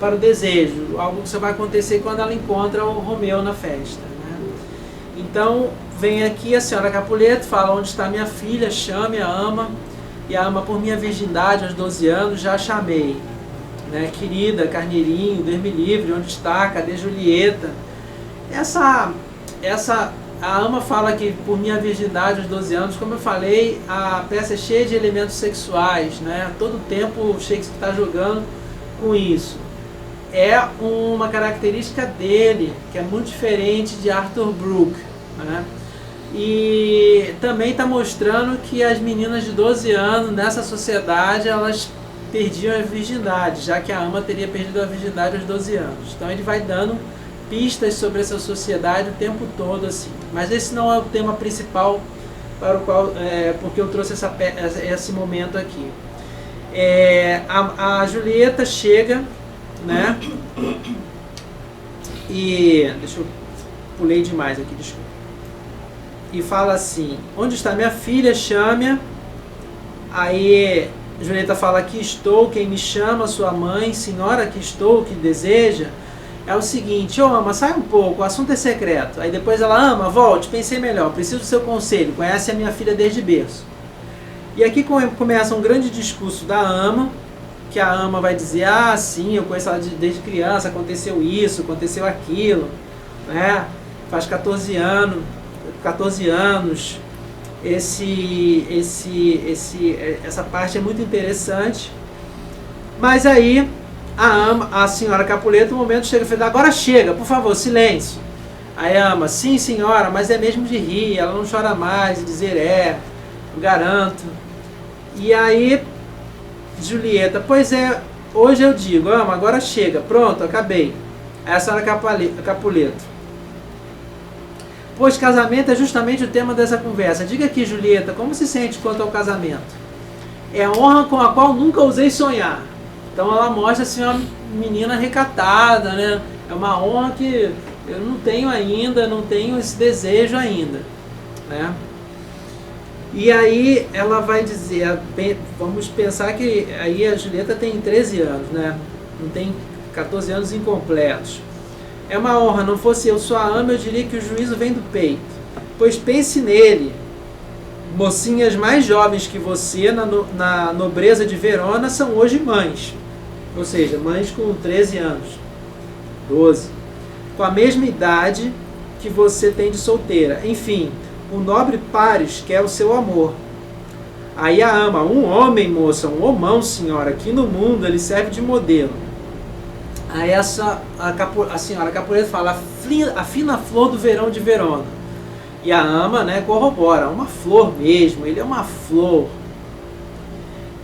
para o desejo, algo que só vai acontecer quando ela encontra o Romeu na festa, né? Então vem aqui a senhora Capuleto, fala: onde está minha filha, chame a ama, e a ama, por minha virgindade aos 12 anos já a chamei, né? Querida, carneirinho, Deus me livre, onde está, cadê Julieta? A ama fala que por minha virgindade aos 12 anos, como eu falei, a peça é cheia de elementos sexuais, né? Todo tempo o Shakespeare está jogando com isso. É uma característica dele, que é muito diferente de Arthur Brooke, né? E também está mostrando que as meninas de 12 anos nessa sociedade, elas perdiam a virgindade, já que a ama teria perdido a virgindade aos 12 anos. Então ele vai dando pistas sobre essa sociedade o tempo todo, assim. Mas esse não é o tema principal para o qual, porque eu trouxe esse momento aqui. A Julieta chega, né? E deixa eu pulei demais aqui, desculpa. E fala assim: onde está minha filha? Chame-a. Aí Julieta fala: aqui estou, quem me chama? Sua mãe. Senhora, aqui estou, que deseja? É o seguinte: ô ama, sai um pouco, o assunto é secreto. Aí depois ela: ama, volte, pensei melhor, preciso do seu conselho, conhece a minha filha desde berço. E aqui começa um grande discurso da ama, que a ama vai dizer: ah, sim, eu conheço ela desde criança, aconteceu isso, aconteceu aquilo, né? Faz 14 anos, Essa parte é muito interessante. Mas aí a senhora Capuleto, no momento, chega e fala: agora chega, por favor, silêncio. Aí a ama: sim, senhora, mas é mesmo de rir, ela não chora mais, e dizer eu garanto. E aí Julieta: pois é, hoje eu digo, ama, agora chega, pronto, acabei. Aí a senhora Capuleto: pois casamento é justamente o tema dessa conversa. Diga aqui, Julieta, como se sente quanto ao casamento? É a honra com a qual nunca ousei sonhar. Então ela mostra assim uma menina recatada, né? É uma honra que eu não tenho ainda, não tenho esse desejo ainda, né? E aí ela vai dizer, vamos pensar que aí a Julieta tem 13 anos, né? Não tem 14 anos incompletos. É uma honra, não fosse eu sua ama, eu diria que o juízo vem do peito. Pois pense nele, mocinhas mais jovens que você na nobreza de Verona são hoje mães. Ou seja, mães com 13 anos, 12. Com a mesma idade que você tem de solteira. Enfim, o nobre Paris quer o seu amor. Aí a ama: um homem, moça, um homão, senhora, aqui no mundo ele serve de modelo. Aí a senhora Capuleto fala: a fina flor do verão de Verona. E a ama, né, corrobora: uma flor mesmo, ele é uma flor.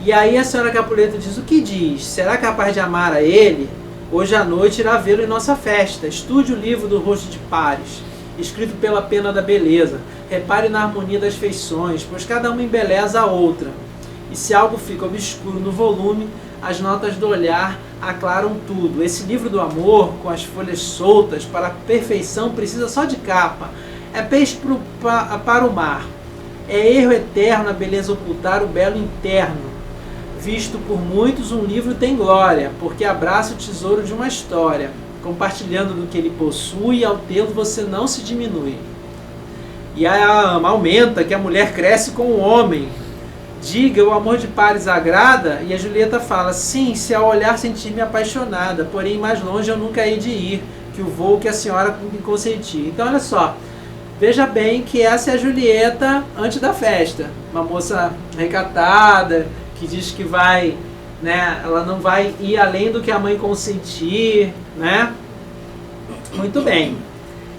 E aí a senhora Capuleto diz: o que diz? Será capaz de amar a ele? Hoje à noite irá vê-lo em nossa festa. Estude o livro do rosto de Paris, escrito pela pena da beleza. Repare na harmonia das feições, pois cada uma embeleza a outra. E se algo fica obscuro no volume, as notas do olhar aclaram tudo. Esse livro do amor, com as folhas soltas, para a perfeição precisa só de capa. É peixe para o mar. É erro eterno a beleza ocultar o belo interno. Visto por muitos, um livro tem glória, porque abraça o tesouro de uma história, compartilhando do que ele possui, e ao tê-lo você não se diminui. E a ama aumenta que a mulher cresce com o homem. Diga, o amor de Paris agrada? E a Julieta fala: sim, se ao olhar sentir-me apaixonada, porém mais longe eu nunca hei de ir, que o voo que a senhora me consentir. Então olha só, veja bem que essa é a Julieta antes da festa. Uma moça recatada, que diz que vai, né, ela não vai ir além do que a mãe consentir, né? Muito bem.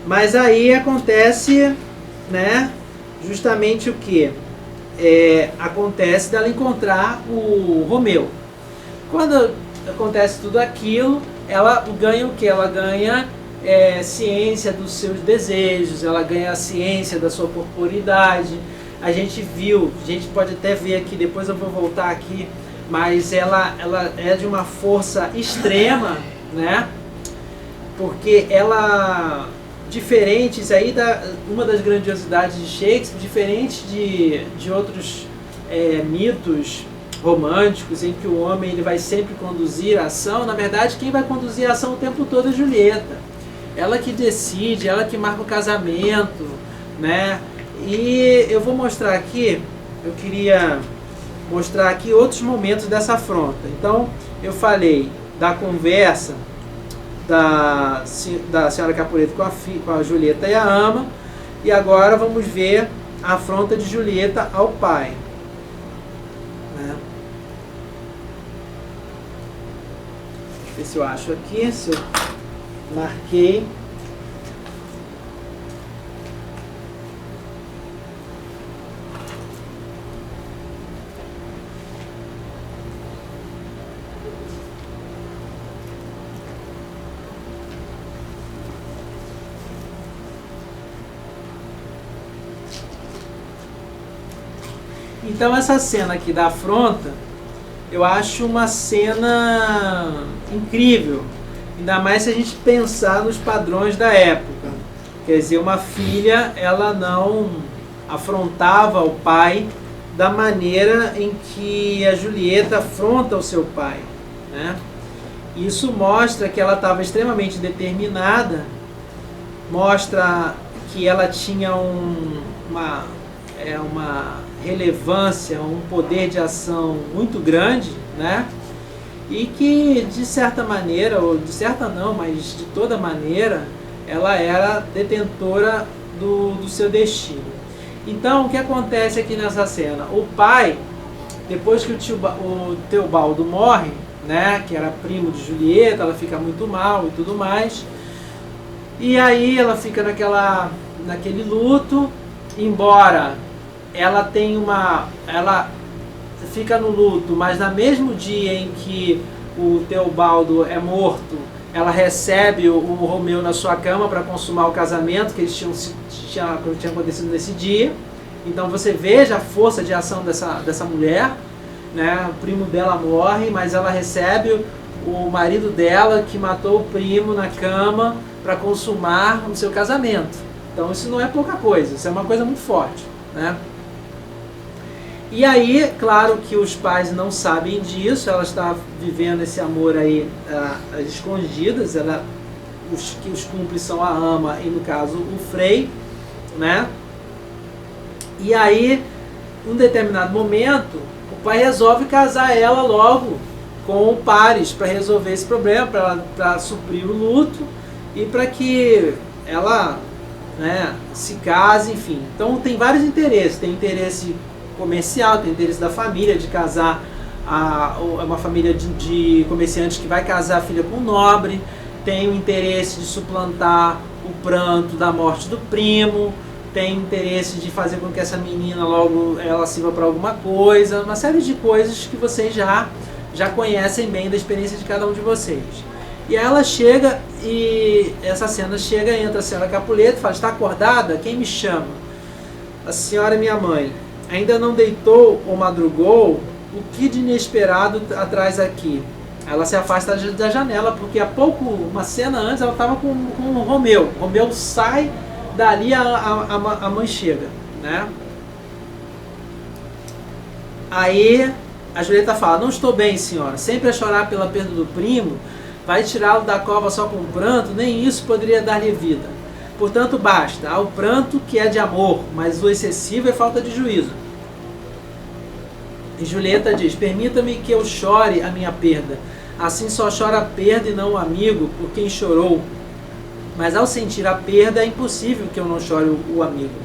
Mas aí acontece, né, justamente o que? Acontece dela encontrar o Romeu. Quando acontece tudo aquilo, ela ganha o que? Ela ganha ciência dos seus desejos, ela ganha a ciência da sua corporidade. A gente viu, a gente pode até ver aqui, depois eu vou voltar aqui, mas ela é de uma força extrema, né? Porque ela, diferentes aí uma das grandiosidades de Shakespeare, diferente de outros mitos românticos em que o homem ele vai sempre conduzir a ação, na verdade quem vai conduzir a ação o tempo todo é Julieta. Ela que decide, ela que marca o casamento, né? E eu vou mostrar aqui, eu queria mostrar aqui outros momentos dessa afronta. Então, eu falei da conversa da senhora Capuleto com a Julieta e a ama, e agora vamos ver a afronta de Julieta ao pai. Né? Deixa eu ver se eu acho aqui, se eu marquei. Então essa cena aqui da afronta, eu acho uma cena incrível, ainda mais se a gente pensar nos padrões da época. Quer dizer, uma filha, ela não afrontava o pai da maneira em que a Julieta afronta o seu pai, né? Isso mostra que ela estava extremamente determinada, mostra que ela tinha uma relevância, um poder de ação muito grande, né? E que de certa maneira, ou de certa não, mas de toda maneira, ela era detentora do seu destino. Então, o que acontece aqui nessa cena? O pai, depois que o Teobaldo morre, né, que era primo de Julieta, ela fica muito mal e tudo mais. E aí ela fica naquele luto, embora ela ela fica no luto, mas no mesmo dia em que o Teobaldo é morto, ela recebe o Romeu na sua cama para consumar o casamento que eles tinha acontecido nesse dia. Então você veja a força de ação dessa mulher, né? O primo dela morre, mas ela recebe o marido dela que matou o primo na cama para consumar o seu casamento. Então isso não é pouca coisa, isso é uma coisa muito forte, né? E aí, claro que os pais não sabem disso, ela está vivendo esse amor aí às escondidas, os cúmplices são a ama e, no caso, o Frei, né? E aí, em um determinado momento, o pai resolve casar ela logo com o Paris para resolver esse problema, para suprir o luto e para que ela, né, se case, enfim. Então tem vários interesses, tem interesse comercial, tem interesse da família de casar uma família de comerciantes que vai casar a filha com um nobre, tem o interesse de suplantar o pranto da morte do primo, tem interesse de fazer com que essa menina logo ela sirva para alguma coisa, uma série de coisas que vocês já conhecem bem da experiência de cada um de vocês. E aí ela chega e essa cena chega, entra a senhora Capuleto e fala: está acordada? Quem me chama? A senhora é minha mãe. Ainda não deitou ou madrugou? O que de inesperado atrás aqui? Ela se afasta da janela, porque há pouco, uma cena antes, ela estava com o Romeu. O Romeu sai, dali a mãe chega, né? Aí a Julieta fala: não estou bem, senhora. Sempre a chorar pela perda do primo, vai tirá-lo da cova só com pranto? Nem isso poderia dar-lhe vida. Portanto, basta. Há o pranto que é de amor, mas o excessivo é falta de juízo. E Julieta diz: permita-me que eu chore a minha perda. Assim só chora a perda e não o amigo por quem chorou. Mas ao sentir a perda é impossível que eu não chore o amigo.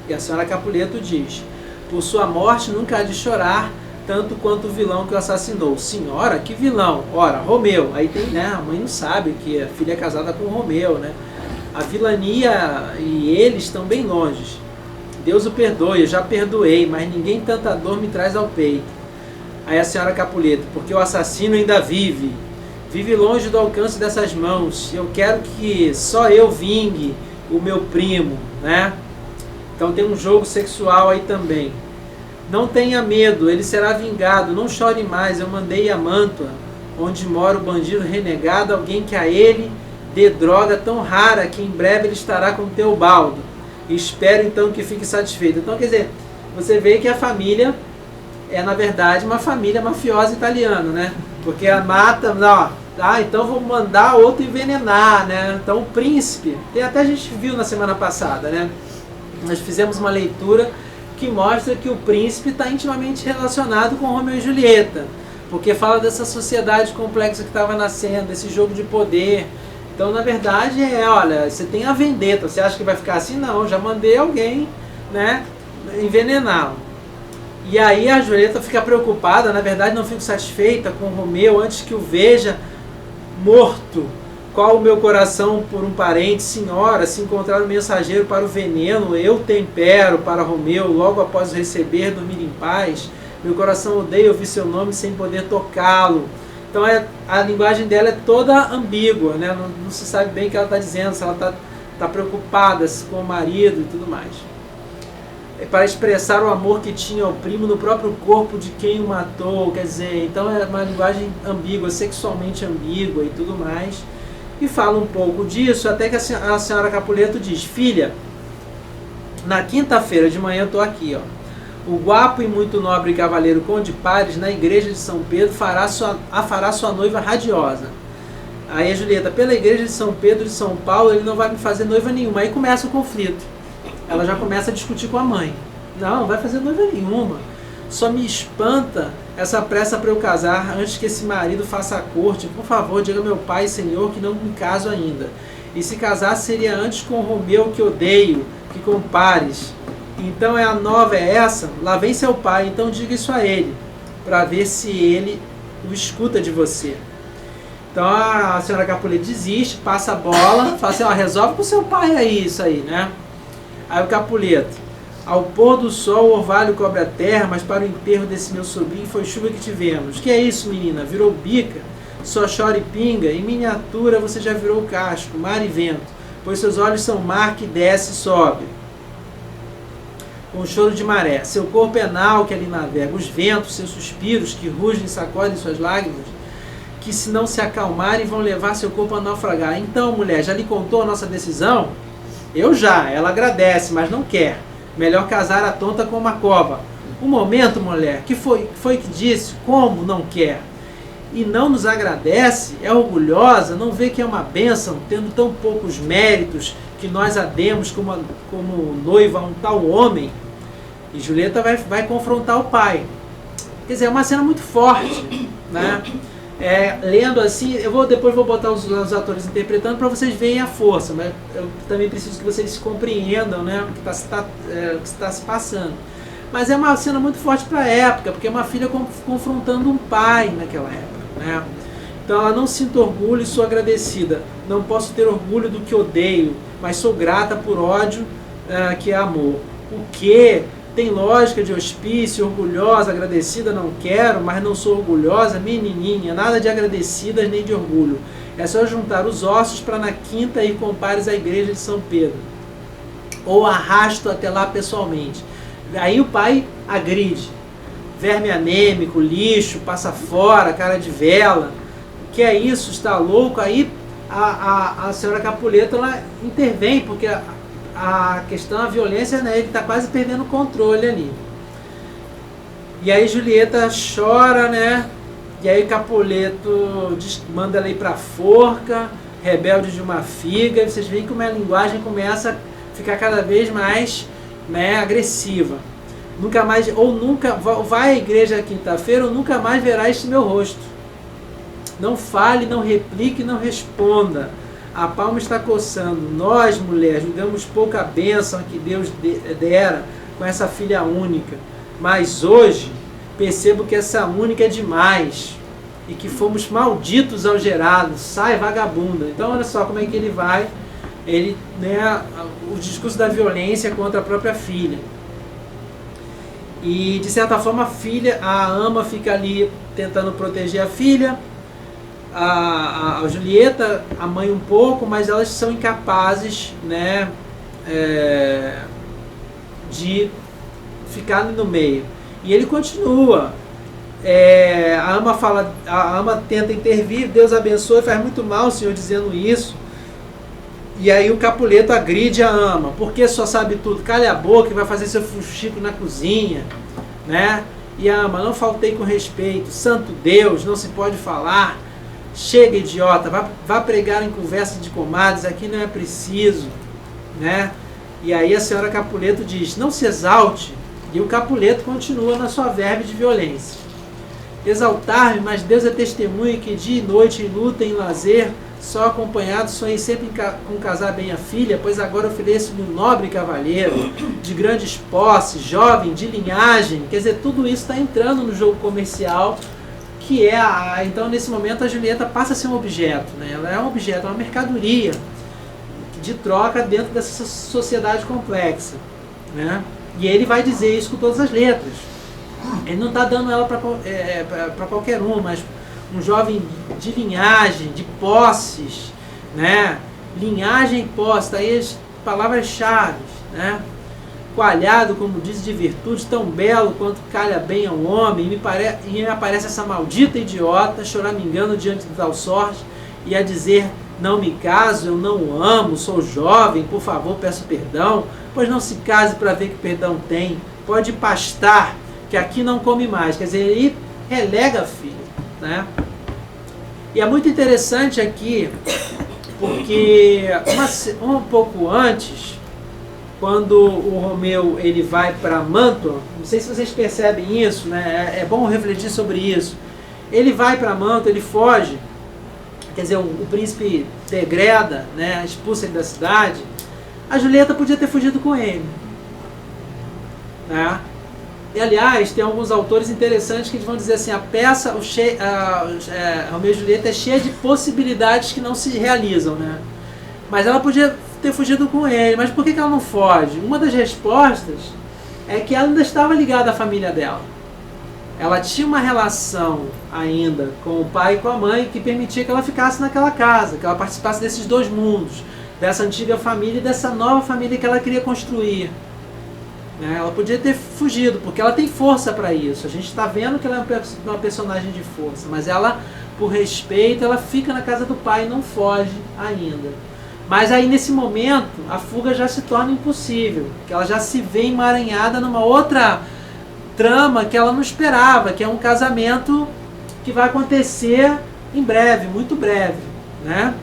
E a senhora Capuleto diz: por sua morte nunca há de chorar, tanto quanto o vilão que o assassinou. Senhora, que vilão? Ora, Romeu. Aí tem, né? A mãe não sabe que a filha é casada com Romeu, né? A vilania e ele estão bem longe. Deus o perdoe, eu já perdoei, mas ninguém tanta dor me traz ao peito. Aí a senhora Capuleto: porque o assassino ainda vive longe do alcance dessas mãos. Eu quero que só eu vingue o meu primo, né? Então tem um jogo sexual aí também. Não tenha medo, ele será vingado, não chore mais. Eu mandei a Mantua, onde mora o bandido renegado, alguém que a ele dê droga tão rara que em breve ele estará com Teobaldo. Espero então que fique satisfeito. Então, quer dizer, você vê que a família é, na verdade, uma família mafiosa italiana, né? Porque a mata, então vou mandar outro envenenar, né? Então o príncipe, até a gente viu na semana passada, né? Nós fizemos uma leitura que mostra que o príncipe está intimamente relacionado com Romeu e Julieta, porque fala dessa sociedade complexa que estava nascendo, desse jogo de poder. Então, na verdade, olha, você tem a vendetta, você acha que vai ficar assim? Não, já mandei alguém, né, envenená-lo. E aí a Julieta fica preocupada, na verdade não fico satisfeita com o Romeu antes que o veja morto. Qual o meu coração por um parente, senhora, se encontrar um mensageiro para o veneno, eu tempero para Romeu, logo após o receber, dormir em paz. Meu coração odeia ouvir seu nome sem poder tocá-lo. Então a linguagem dela é toda ambígua, né? Não se sabe bem o que ela está dizendo, se ela está preocupada com o marido e tudo mais. É para expressar o amor que tinha ao primo no próprio corpo de quem o matou, quer dizer, então é uma linguagem ambígua, sexualmente ambígua e tudo mais. E fala um pouco disso, até que a senhora Capuleto diz: filha, na quinta-feira de manhã eu estou aqui, ó. O guapo e muito nobre cavaleiro Conde Paris, na igreja de São Pedro, fará sua noiva radiosa. Aí a Julieta: pela igreja de São Pedro de São Paulo, ele não vai me fazer noiva nenhuma. Aí começa o conflito. Ela já começa a discutir com a mãe. Não vai fazer noiva nenhuma. Só me espanta essa pressa para eu casar antes que esse marido faça a corte. Por favor, diga ao meu pai, senhor, que não me caso ainda. E se casar seria antes com o Romeu, que odeio, que com Paris. Então a nova é essa, lá vem seu pai, então diga isso a ele, para ver se ele o escuta de você. Então a senhora Capuleto desiste, passa a bola, fala assim, ó, resolve com seu pai aí isso aí, né? Aí o Capuleto, ao pôr do sol o orvalho cobre a terra, mas para o enterro desse meu sobrinho foi chuva que tivemos. Que é isso, menina? Virou bica? Só chora e pinga? Em miniatura você já virou casco, mar e vento, pois seus olhos são mar que desce e sobe com choro de maré. Seu corpo é nau que ali navega, os ventos, seus suspiros que rugem e sacodem suas lágrimas, que se não se acalmarem vão levar seu corpo a naufragar. Então, mulher, já lhe contou a nossa decisão? Eu já, ela agradece, mas não quer. Melhor casar a tonta com uma cova. Um momento, mulher, que foi que disse? Como não quer? E não nos agradece? É orgulhosa? Não vê que é uma bênção, tendo tão poucos méritos, que nós a demos como noiva a um tal homem? E Julieta vai confrontar o pai. Quer dizer, é uma cena muito forte, né? Lendo assim, depois vou botar os atores interpretando para vocês verem a força, mas eu também preciso que vocês compreendam, né, o que está se passando. Mas é uma cena muito forte para a época, porque é uma filha confrontando um pai naquela época, né? Então ela não sinto orgulho e sou agradecida. Não posso ter orgulho do que odeio, mas sou grata por ódio que é amor. O que tem lógica de hospício, orgulhosa, agradecida, não quero, mas não sou orgulhosa, menininha, nada de agradecidas nem de orgulho. É só juntar os ossos para na quinta ir com pares à igreja de São Pedro. Ou arrasto até lá pessoalmente. Aí o pai agride. Verme anêmico, lixo, passa fora, cara de vela. O que é isso? Está louco? Aí a senhora Capuleto ela intervém, porque a questão, a violência, né, ele está quase perdendo o controle ali. E aí Julieta chora, né? E aí Capuleto manda ela ir para a forca, rebelde de uma figa. E vocês veem como a linguagem começa a ficar cada vez mais, né, agressiva. Nunca mais, ou nunca, vai à igreja quinta-feira, ou nunca mais verá este meu rosto. Não fale, não replique, não responda. A palma está coçando. Nós, mulher, julgamos pouca bênção que Deus dera com essa filha única. Mas hoje, percebo que essa única é demais. E que fomos malditos ao gerado. Sai, vagabunda. Então, olha só como é que ele vai. Ele, né, o discurso da violência contra a própria filha. E, de certa forma, a ama fica ali tentando proteger a filha. A Julieta, a mãe um pouco, mas elas são incapazes, né, de ficar no meio. E ele continua. A ama tenta intervir, Deus abençoe, faz muito mal o Senhor dizendo isso. E aí o Capuleto agride a ama, porque só sabe tudo, calha a boca e vai fazer seu fuxico na cozinha, né? E a ama, não faltei com respeito, santo Deus, não se pode falar. Chega, idiota, vá pregar em conversa de comadres, aqui não é preciso, né? E aí a senhora Capuleto diz, não se exalte, e o Capuleto continua na sua verve de violência. Exaltar-me, mas Deus é testemunha que dia e noite, em luta, em lazer, só acompanhado, sonhei sempre com casar bem a filha, pois agora ofereço-lhe um nobre cavalheiro, de grandes posses, jovem, de linhagem, quer dizer, tudo isso está entrando no jogo comercial, que então nesse momento a Julieta passa a ser um objeto, né? Ela é um objeto, é uma mercadoria de troca dentro dessa sociedade complexa, né? E ele vai dizer isso com todas as letras. Ele não está dando ela para qualquer um, mas um jovem de linhagem, de posses, né? Linhagem e posse, tá aí as palavras-chave, né? Coalhado, como diz, de virtude, tão belo quanto calha bem ao homem, e me aparece essa maldita idiota, choramingando diante de tal sorte, e a dizer, não me caso, eu não o amo, sou jovem, por favor, peço perdão, pois não se case para ver que perdão tem, pode pastar, que aqui não come mais, quer dizer, ele relega a filha, né? E é muito interessante aqui, porque um pouco antes, quando o Romeu ele vai para Mantua, não sei se vocês percebem isso, né? É bom refletir sobre isso. Ele vai para Mantua, ele foge, quer dizer, o príncipe degreda, né? Expulsa ele da cidade. A Julieta podia ter fugido com ele. né? E, aliás, tem alguns autores interessantes que vão dizer assim, a peça, Romeu e Julieta é cheia de possibilidades que não se realizam, né? Mas ela podia ter fugido com ele, mas por que ela não foge? Uma das respostas é que ela ainda estava ligada à família dela. Ela tinha uma relação ainda com o pai e com a mãe que permitia que ela ficasse naquela casa, que ela participasse desses dois mundos, dessa antiga família e dessa nova família que ela queria construir. Ela podia ter fugido, porque ela tem força para isso. A gente está vendo que ela é uma personagem de força, mas ela, por respeito, ela fica na casa do pai e não foge ainda. Mas aí, nesse momento, a fuga já se torna impossível, que ela já se vê emaranhada numa outra trama que ela não esperava, que é um casamento que vai acontecer em breve, muito breve, né?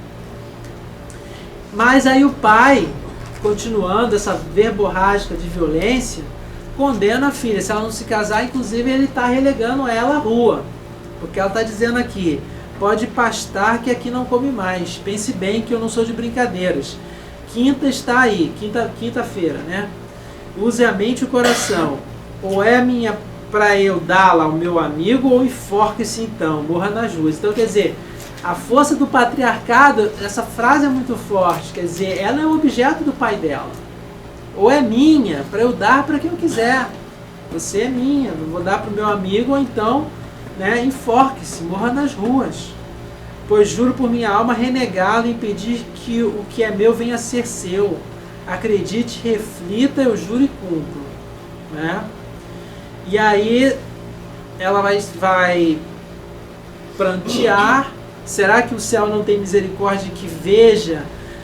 Mas aí o pai, continuando essa verborrágica de violência, condena a filha. Se ela não se casar, inclusive ele está relegando ela à rua, porque ela está dizendo aqui: pode pastar que aqui não come mais, pense bem que eu não sou de brincadeiras. Quinta está aí, quinta-feira, né? Use a mente e o coração, ou é minha para eu dá-la ao meu amigo, ou enforque-se então, morra nas ruas. Então, quer dizer, a força do patriarcado, essa frase é muito forte, quer dizer, ela é o objeto do pai dela. Ou é minha, para eu dar para quem eu quiser. Você é minha, não vou dar para o meu amigo, ou então, né, enforque-se, morra nas ruas. Pois juro por minha alma renegá-lo e impedir que o que é meu venha a ser seu. Acredite, reflita, eu juro e cumpro. Né? E aí ela vai prantear. Será que o céu não tem misericórdia que veja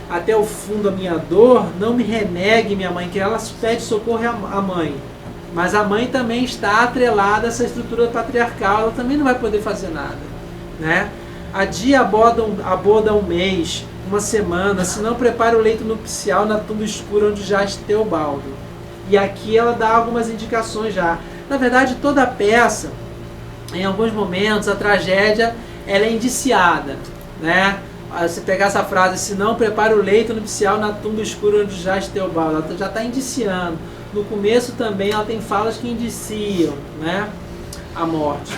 até o fundo a minha dor? Não me renegue, minha mãe, que ela pede socorro à mãe. Mas a mãe também está atrelada a essa estrutura patriarcal, ela também não vai poder fazer nada. Né? Adia a boda um mês, uma semana, se não prepare o leito nupcial na tumba escura onde jaz Teobaldo. E aqui ela dá algumas indicações já. Na verdade, toda a peça, em alguns momentos, a tragédia ela é indiciada, né? Você pegar essa frase, se não prepara o leito nupcial na tumba escura onde jaz Teobaldo, ela já está indiciando. No começo também ela tem falas que indiciam, né, a morte.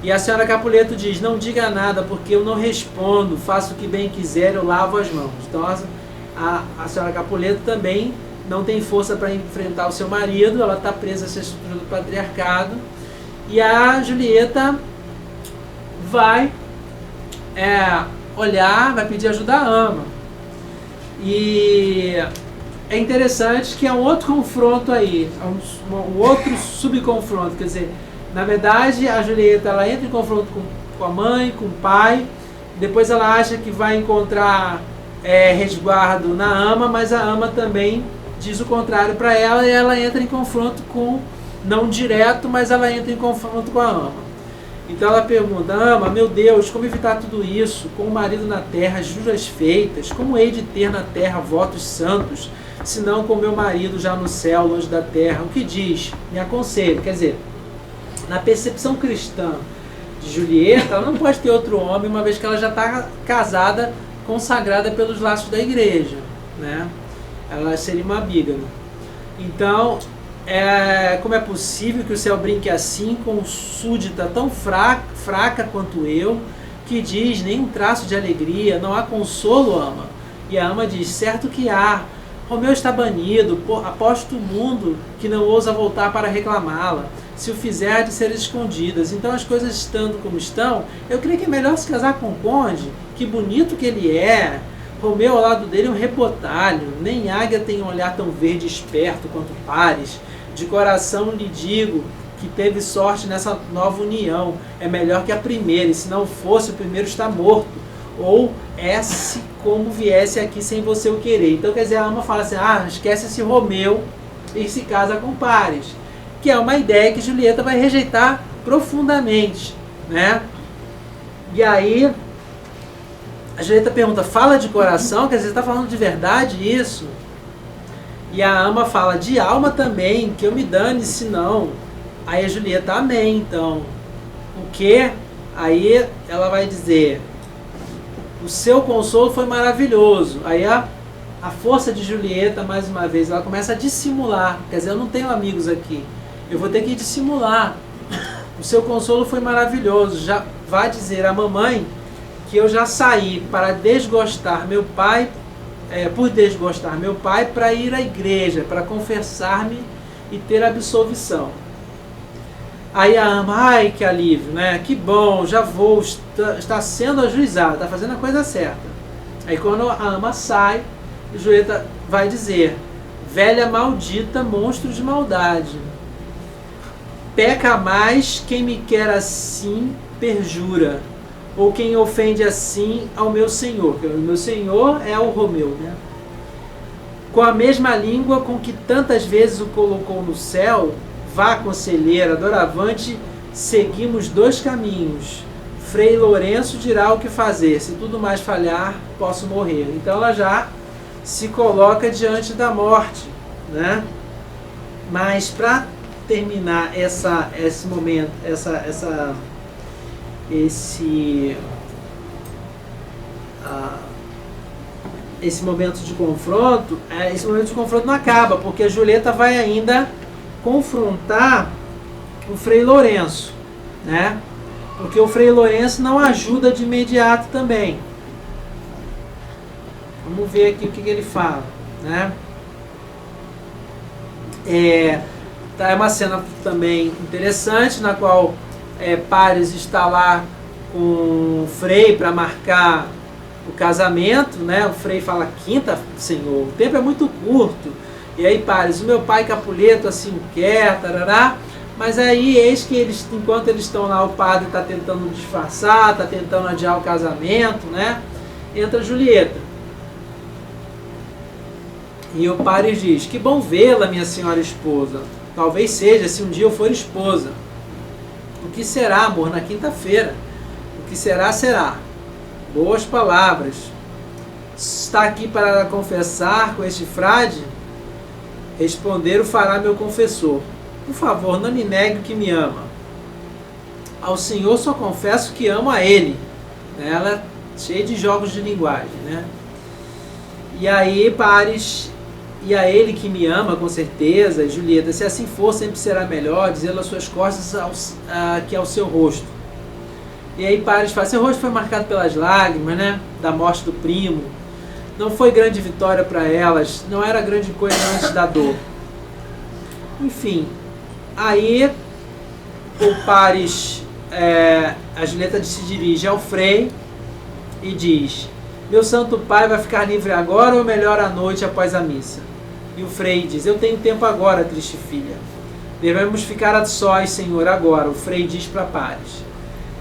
E a senhora Capuleto diz: não diga nada, porque eu não respondo, faço o que bem quiser, eu lavo as mãos. Então a senhora Capuleto também não tem força para enfrentar o seu marido, ela está presa a essa estrutura do patriarcado. E a Julieta vai olhar, vai pedir ajuda à ama. E é interessante que é um outro confronto aí, um outro subconfronto, quer dizer, na verdade a Julieta ela entra em confronto com a mãe, com o pai, depois ela acha que vai encontrar resguardo na ama, mas a ama também diz o contrário para ela e ela entra em confronto com, não direto, mas ela entra em confronto com a ama. Então ela pergunta: ama, meu Deus, como evitar tudo isso? Com o marido na terra, juras feitas, como hei de ter na terra votos santos, se não com meu marido já no céu, longe da terra? O que diz? Me aconselho. Quer dizer, na percepção cristã de Julieta, ela não pode ter outro homem, uma vez que ela já está casada, consagrada pelos laços da igreja, né? Ela seria uma bígama. Então, como é possível que o céu brinque assim com súdita tão fraca quanto eu, que diz nenhum traço de alegria, não há consolo, ama? E a ama diz: certo que há. Romeu está banido, aposto o mundo que não ousa voltar para reclamá-la. Se o fizer, de ser escondidas. Então, as coisas estando como estão, eu creio que é melhor se casar com o conde. Que bonito que ele é. Romeu ao lado dele é um rebotalho. Nem águia tem um olhar tão verde e esperto quanto Paris. De coração lhe digo que teve sorte nessa nova união. É melhor que a primeira, e se não fosse, o primeiro está morto. Ou se como viesse aqui sem você o querer. Então, quer dizer, a ama fala assim: esquece esse Romeu e se casa com Paris. Que é uma ideia que Julieta vai rejeitar profundamente, né? E aí a Julieta pergunta: fala de coração? Quer dizer, você está falando de verdade isso? E a ama fala: de alma também, que eu me dane se não. Aí a Julieta: amém, então. O quê? Aí ela vai dizer: o seu consolo foi maravilhoso. Aí a a força de Julieta, mais uma vez, ela começa a dissimular. Quer dizer, eu não tenho amigos aqui. Eu vou ter que dissimular. O seu consolo foi maravilhoso. Já vai dizer à mamãe que eu já saí para desgostar meu pai, por desgostar meu pai, para ir à igreja, para confessar-me e ter absolvição. Aí a ama, ai que alívio, né? Que bom, já vou, está sendo ajuizado, está fazendo a coisa certa. Aí quando a ama sai, Julieta vai dizer, velha maldita, monstro de maldade. Peca mais quem me quer assim, perjura. Ou quem ofende assim ao meu senhor. Porque o meu senhor é o Romeu, né? Com a mesma língua com que tantas vezes o colocou no céu, vá, conselheira, doravante, seguimos 2 caminhos. Frei Lourenço dirá o que fazer. Se tudo mais falhar, posso morrer. Então ela já se coloca diante da morte, né? Mas para terminar esse momento, esse momento de confronto, esse momento de confronto não acaba, porque a Julieta vai ainda confrontar o Frei Lourenço, né? Porque o Frei Lourenço não ajuda de imediato também. Vamos ver aqui o que ele fala, né? É uma cena também interessante, na qual Paris está lá com o Frei para marcar o casamento, né? O Frei fala, quinta, senhor, o tempo é muito curto. E aí Paris, o meu pai Capuleto assim quer, tarará. Mas aí, eis que enquanto eles estão lá, o padre está tentando disfarçar, está tentando adiar o casamento, né? Entra Julieta. E o Paris diz, que bom vê-la, minha senhora esposa. Talvez seja, se um dia eu for esposa. O que será, amor, na quinta-feira? O que será, será. Boas palavras. Está aqui para confessar com este frade? Responder o fará meu confessor. Por favor, não me negue que me ama. Ao Senhor só confesso que amo a Ele. Ela é cheia de jogos de linguagem, né? E aí, Paris, e a Ele que me ama, com certeza, Julieta, se assim for, sempre será melhor dizê-lo às suas costas que ao seu rosto. E aí Paris fala, seu rosto foi marcado pelas lágrimas, né? Da morte do primo. Não foi grande vitória para elas, não era grande coisa antes da dor. Enfim, aí o Paris, a Julieta se dirige ao Frei e diz, meu santo pai vai ficar livre agora ou melhor à noite após a missa? E o Frei diz, eu tenho tempo agora, triste filha. Devemos ficar a sós, senhor, agora, o Frei diz para Paris.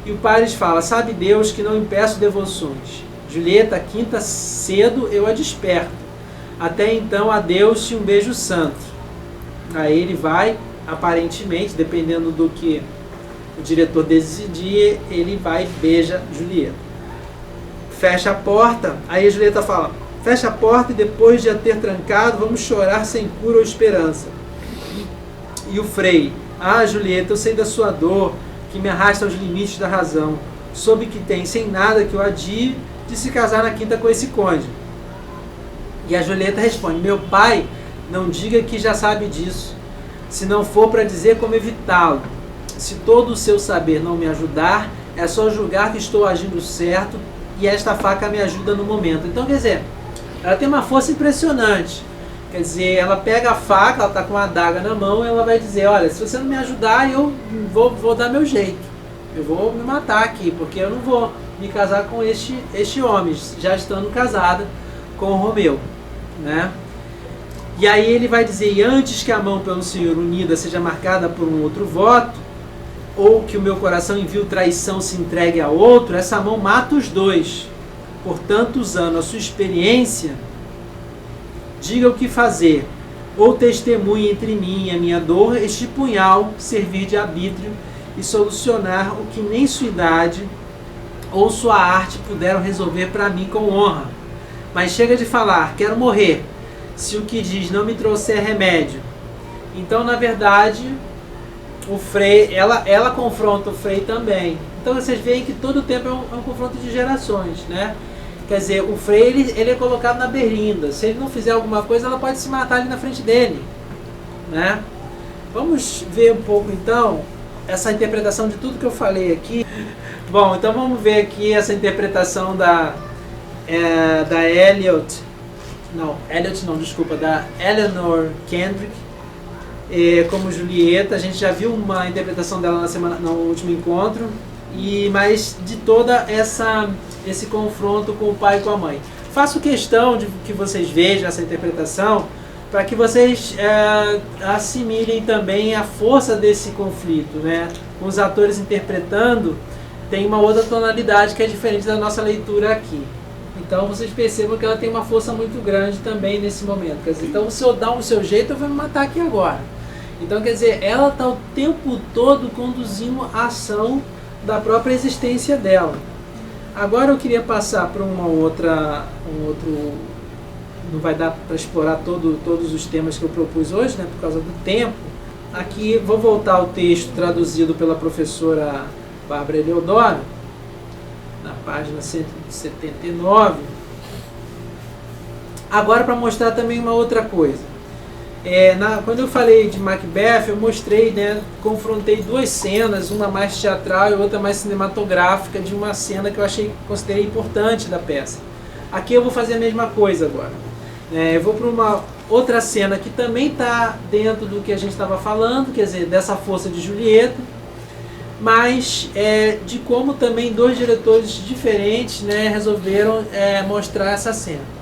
E o Paris fala, sabe Deus que não impeço devoções. Julieta, quinta cedo eu a desperto. Até então, adeus e um beijo santo. Aí ele vai, aparentemente, dependendo do que o diretor decidir, ele vai e beija Julieta. Fecha a porta, aí a Julieta fala, fecha a porta e depois de a ter trancado, vamos chorar sem cura ou esperança. E o Frei, Julieta, eu sei da sua dor, que me arrasta aos limites da razão. Soube que tem, sem nada que o adie, de se casar na quinta com esse conde. E a Julieta responde, meu pai, não diga que já sabe disso, se não for para dizer como evitá-lo. Se todo o seu saber não me ajudar, é só julgar que estou agindo certo e esta faca me ajuda no momento. Então, quer dizer, ela tem uma força impressionante. Quer dizer, ela pega a faca, ela está com uma adaga na mão e ela vai dizer, olha, se você não me ajudar, eu vou dar meu jeito. Eu vou me matar aqui, porque eu não vou me casar com este homem, já estando casada com o Romeu, né? E aí ele vai dizer, e antes que a mão pelo Senhor unida seja marcada por um outro voto, ou que o meu coração em vil traição se entregue a outro, essa mão mata os dois. Portanto, usando a sua experiência, diga o que fazer, ou testemunhe entre mim e a minha dor, este punhal servir de arbítrio e solucionar o que nem sua idade ou sua arte puderam resolver para mim com honra. Mas chega de falar, quero morrer, se o que diz não me trouxer remédio. Então, na verdade, o Frei, ela confronta o Frei também. Então vocês veem que todo o tempo é um confronto de gerações, né? Quer dizer, o Frei ele é colocado na berlinda. Se ele não fizer alguma coisa, ela pode se matar ali na frente dele, né? Vamos ver um pouco então essa interpretação de tudo que eu falei aqui. Bom, então vamos ver aqui essa interpretação da Eleanor Kendrick como Julieta. A gente já viu uma interpretação dela no último encontro, mas de toda esse confronto com o pai e com a mãe. Faço questão de que vocês vejam essa interpretação para que vocês assimilem também a força desse conflito, né? Com os atores interpretando, tem uma outra tonalidade que é diferente da nossa leitura aqui. Então vocês percebam que ela tem uma força muito grande também nesse momento. Quer dizer, então se eu dar o seu jeito, eu vou me matar aqui agora. Então quer dizer, ela está o tempo todo conduzindo a ação da própria existência dela. Agora eu queria passar para um outro, não vai dar para explorar todos os temas que eu propus hoje, né, por causa do tempo. Aqui vou voltar ao texto traduzido pela professora Bárbara Eleodoro, na página 179. Agora para mostrar também uma outra coisa. Quando eu falei de Macbeth, eu mostrei, né, confrontei duas cenas, uma mais teatral e outra mais cinematográfica, de uma cena que eu considerei importante da peça. Aqui eu vou fazer a mesma coisa agora. Eu vou para uma outra cena que também está dentro do que a gente estava falando, quer dizer, dessa força de Julieta, mas de como também dois diretores diferentes, né, resolveram mostrar essa cena.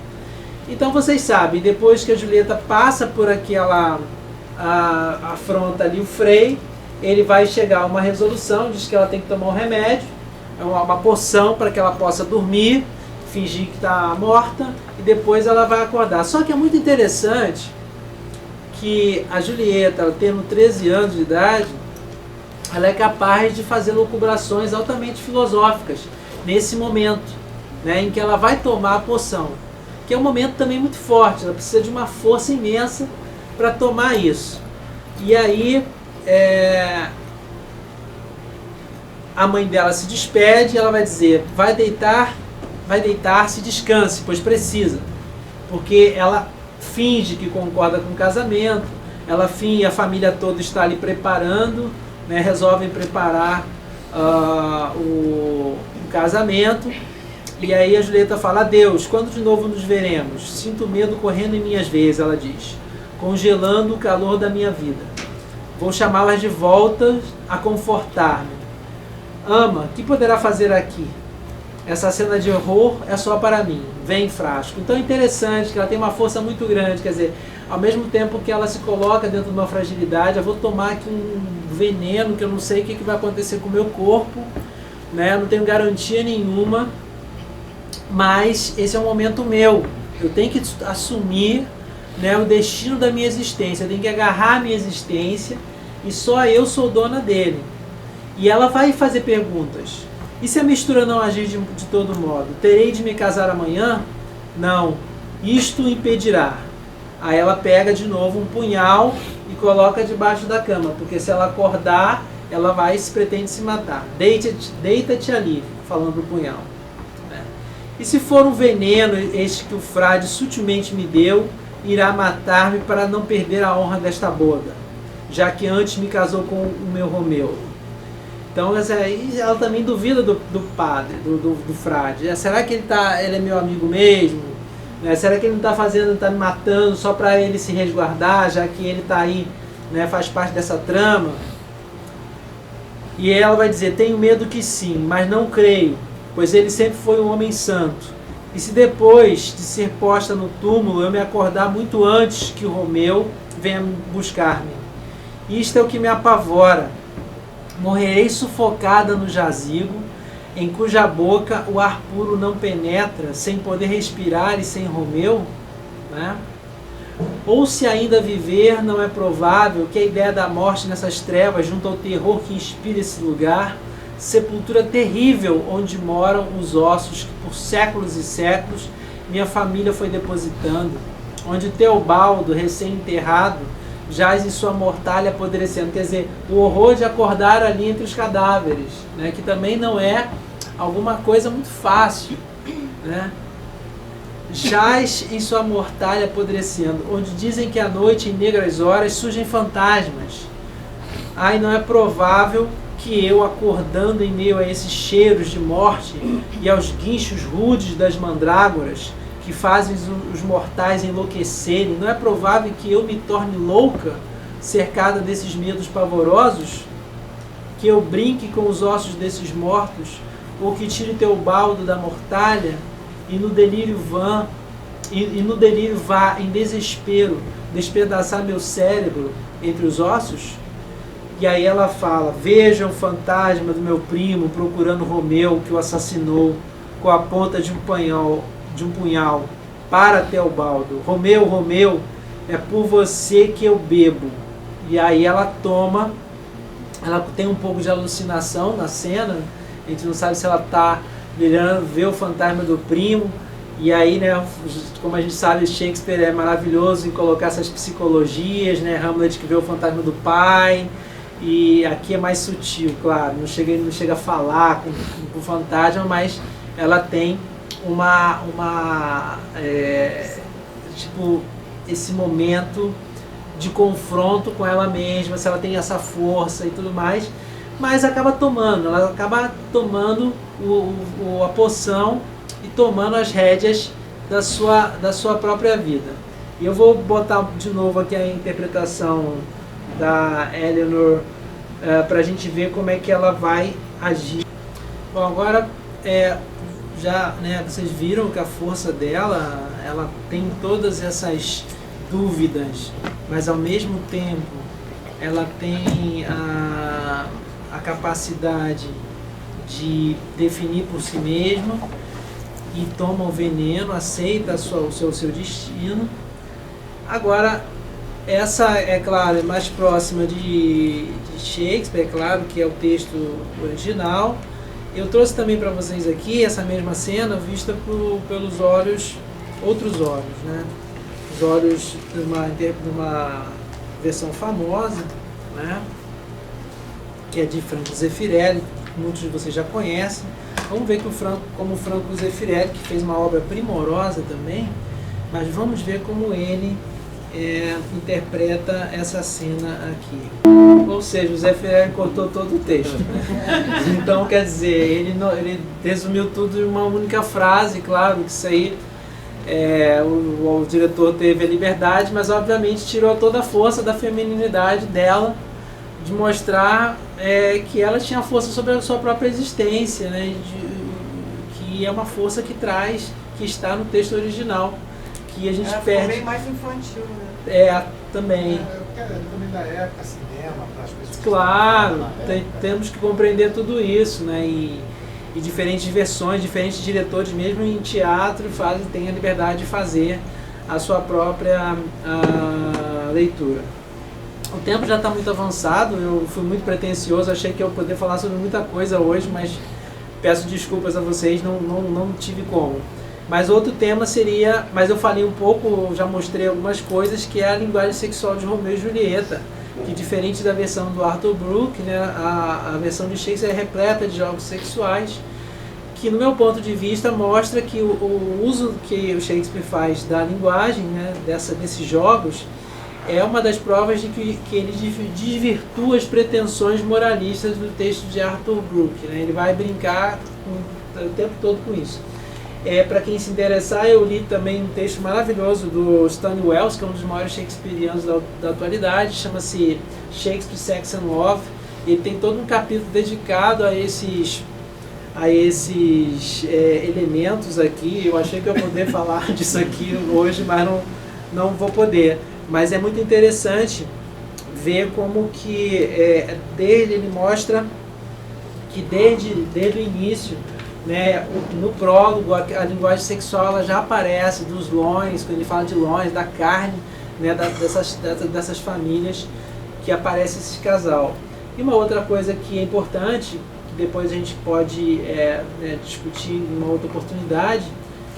Então vocês sabem, depois que a Julieta passa por aquela afronta ali o Frei, ele vai chegar a uma resolução, diz que ela tem que tomar um remédio, uma poção para que ela possa dormir, fingir que está morta, e depois ela vai acordar. Só que é muito interessante que a Julieta, ela tendo 13 anos de idade, ela é capaz de fazer lucubrações altamente filosóficas nesse momento, né, em que ela vai tomar a poção, que é um momento também muito forte. Ela precisa de uma força imensa para tomar isso. E aí a mãe dela se despede e ela vai dizer: vai deitar-se, descanse, pois precisa. Porque ela finge que concorda com o casamento, a família toda está ali preparando, né, resolvem preparar o casamento. E aí a Julieta fala: adeus, quando de novo nos veremos? Sinto medo correndo em minhas veias, ela diz, congelando o calor da minha vida. Vou chamá-las de volta a confortar-me. Ama, que poderá fazer aqui? Essa cena de horror é só para mim. Vem, frasco. Então é interessante que ela tem uma força muito grande, quer dizer, ao mesmo tempo que ela se coloca dentro de uma fragilidade, eu vou tomar aqui um veneno que eu não sei o que vai acontecer com o meu corpo, né? Eu não tenho garantia nenhuma, mas esse é um momento meu. Eu tenho que assumir, né, o destino da minha existência, eu tenho que agarrar a minha existência e só eu sou dona dele. E ela vai fazer perguntas. E se a mistura não agir de todo modo? Terei de me casar amanhã? Não. Isto impedirá. Aí ela pega de novo um punhal e coloca debaixo da cama, porque se ela acordar, ela pretende se matar. Deita-te ali, falando do punhal. E se for um veneno, este que o frade sutilmente me deu, irá matar-me para não perder a honra desta boda, já que antes me casou com o meu Romeu. Então ela também duvida do padre, do frade. Será que ele é meu amigo mesmo? Será que ele não está me matando só para ele se resguardar, já que ele está aí, né, faz parte dessa trama? E ela vai dizer: tenho medo que sim, mas não creio, pois ele sempre foi um homem santo. E se depois de ser posta no túmulo eu me acordar muito antes que o Romeu venha buscar-me? Isto é o que me apavora. Morrerei sufocada no jazigo, em cuja boca o ar puro não penetra, sem poder respirar e sem Romeu, né? Ou se ainda viver, não é provável que a ideia da morte nessas trevas, junto ao terror que inspira esse lugar, sepultura terrível onde moram os ossos que por séculos e séculos minha família foi depositando, onde Teobaldo, recém-enterrado, jaz em sua mortalha apodrecendo. Quer dizer, o horror de acordar ali entre os cadáveres, né, que também não é alguma coisa muito fácil, né? jaz em sua mortalha apodrecendo, onde dizem que à noite, em negras horas, surgem fantasmas. Ai, não é provável que eu, acordando em meio a esses cheiros de morte e aos guinchos rudes das mandrágoras, que fazem os mortais enlouquecerem, não é provável que eu me torne louca, cercada desses medos pavorosos? Que eu brinque com os ossos desses mortos, ou que tire teu baldo da mortalha, e no delírio vá em desespero despedaçar meu cérebro entre os ossos? E aí ela fala: veja o fantasma do meu primo procurando Romeu, que o assassinou com a ponta de um punhal para Teobaldo. Romeu, Romeu, é por você que eu bebo. E aí ela tem um pouco de alucinação na cena, a gente não sabe se ela está brilhando, vê o fantasma do primo. E aí, né, como a gente sabe, Shakespeare é maravilhoso em colocar essas psicologias, né? Hamlet que vê o fantasma do pai, e aqui é mais sutil, claro, não chega a falar com o fantasma, mas ela tem tipo, esse momento de confronto com ela mesma, se ela tem essa força e tudo mais, mas ela acaba tomando a poção e tomando as rédeas da sua própria vida. E eu vou botar de novo aqui a interpretação da Eleanor para a gente ver como é que ela vai agir. Bom, agora já, né, vocês viram que a força dela, ela tem todas essas dúvidas, mas ao mesmo tempo ela tem a capacidade de definir por si mesma e toma o veneno, aceita o seu destino. Agora, essa, é claro, é mais próxima de Shakespeare, é claro, que é o texto original. Eu trouxe também para vocês aqui essa mesma cena vista pelos outros olhos, né? Os olhos de uma versão famosa, né? Que é de Franco Zeffirelli, que muitos de vocês já conhecem. Vamos ver como o Franco Zeffirelli, que fez uma obra primorosa também, mas vamos ver como ele interpreta essa cena aqui. Ou seja, o Zeffirelli cortou todo o texto. Então, quer dizer, ele resumiu tudo em uma única frase. Claro que isso aí o diretor teve a liberdade, mas obviamente tirou toda a força da femininidade dela, de mostrar que ela tinha força sobre a sua própria existência, né? Que é uma força que está no texto original, que a gente perde. Ficou bem mais infantil, né? Também. Também da época, cinema, para as pessoas. Claro, temos que compreender tudo isso, né? E diferentes versões, diferentes diretores, mesmo em teatro, têm a liberdade de fazer a sua própria leitura. O tempo já está muito avançado, eu fui muito pretensioso, achei que eu poderia falar sobre muita coisa hoje, mas peço desculpas a vocês, não tive como. Mas outro tema seria, mas eu falei um pouco, já mostrei algumas coisas, que é a linguagem sexual de Romeu e Julieta, que diferente da versão do Arthur Brooke, né, a versão de Shakespeare é repleta de jogos sexuais, que no meu ponto de vista mostra que o uso que o Shakespeare faz da linguagem, né, desses jogos, é uma das provas de que ele desvirtua as pretensões moralistas do texto de Arthur Brooke, né? Ele vai brincar o tempo todo com isso. Para quem se interessar, eu li também um texto maravilhoso do Stanley Wells, que é um dos maiores shakespearianos da atualidade, chama-se Shakespeare, Sex and Love. Ele tem todo um capítulo dedicado a esses elementos aqui. Eu achei que eu ia poder falar disso aqui hoje, mas não vou poder. Mas é muito interessante ver como que ele mostra que desde o início, né, no prólogo, a linguagem sexual ela já aparece dos loins, quando ele fala de loins, da carne, né, dessas famílias que aparece esse casal. E uma outra coisa que é importante, que depois a gente pode discutir em uma outra oportunidade,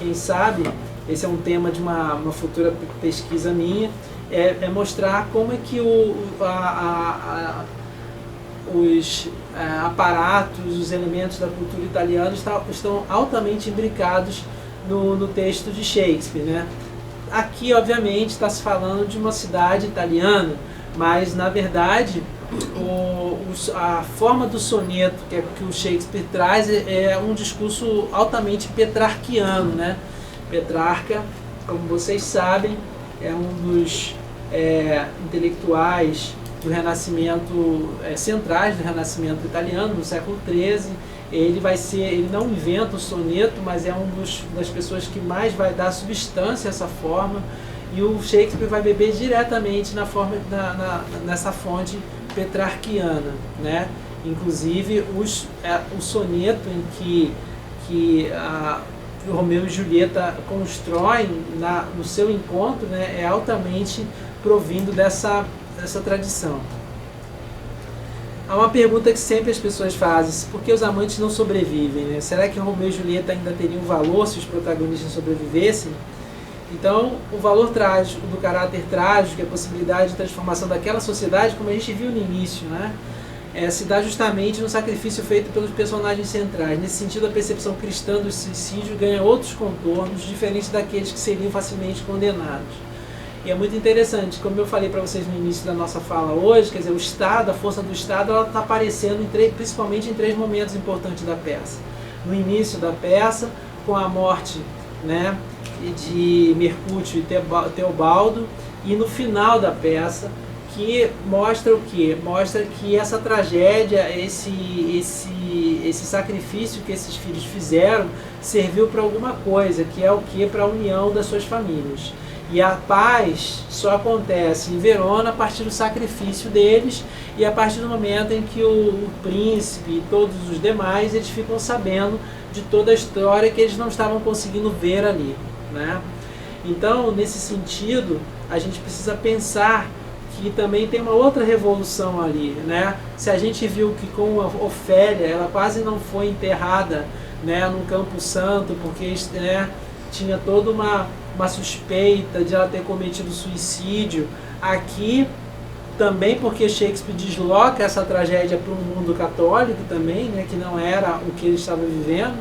quem sabe, esse é um tema de uma futura pesquisa minha, é mostrar como é que os aparatos, os elementos da cultura italiana estão altamente imbricados no texto de Shakespeare, né? Aqui, obviamente, está se falando de uma cidade italiana, mas, na verdade, a forma do soneto que o Shakespeare traz é um discurso altamente petrarquiano, né? Petrarca, como vocês sabem, é um dos intelectuais do Renascimento, centrais do Renascimento italiano, no século XIII. Ele não inventa o soneto, mas é das pessoas que mais vai dar substância a essa forma, e o Shakespeare vai beber diretamente nessa fonte petrarquiana, né? Inclusive o soneto em que Romeu e Julieta constroem no seu encontro, né, é altamente provindo dessa tradição. Há uma pergunta que sempre as pessoas fazem: por que os amantes não sobrevivem, né? Será que Romeu e Julieta ainda teriam valor se os protagonistas sobrevivessem? Então, o valor trágico do caráter trágico, a possibilidade de transformação daquela sociedade, como a gente viu no início, né, se dá justamente no sacrifício feito pelos personagens centrais. Nesse sentido, a percepção cristã do suicídio ganha outros contornos, diferentes daqueles que seriam facilmente condenados. E é muito interessante, como eu falei para vocês no início da nossa fala hoje, quer dizer, o Estado, a força do Estado, ela está aparecendo principalmente em 3 momentos importantes da peça. No início da peça, com a morte, né, de Mercúcio e Teobaldo, e no final da peça, que mostra o quê? Mostra que essa tragédia, esse sacrifício que esses filhos fizeram, serviu para alguma coisa, que é o quê? Para a união das suas famílias. E a paz só acontece em Verona a partir do sacrifício deles e a partir do momento em que o príncipe e todos os demais, eles ficam sabendo de toda a história que eles não estavam conseguindo ver ali, né? Então, nesse sentido, a gente precisa pensar que também tem uma outra revolução ali, né? Se a gente viu que com a Ofélia, ela quase não foi enterrada, né, num campo santo, porque, né, tinha toda uma suspeita de ela ter cometido suicídio. Aqui também porque Shakespeare desloca essa tragédia para um mundo católico também, né, que não era o que ele estava vivendo,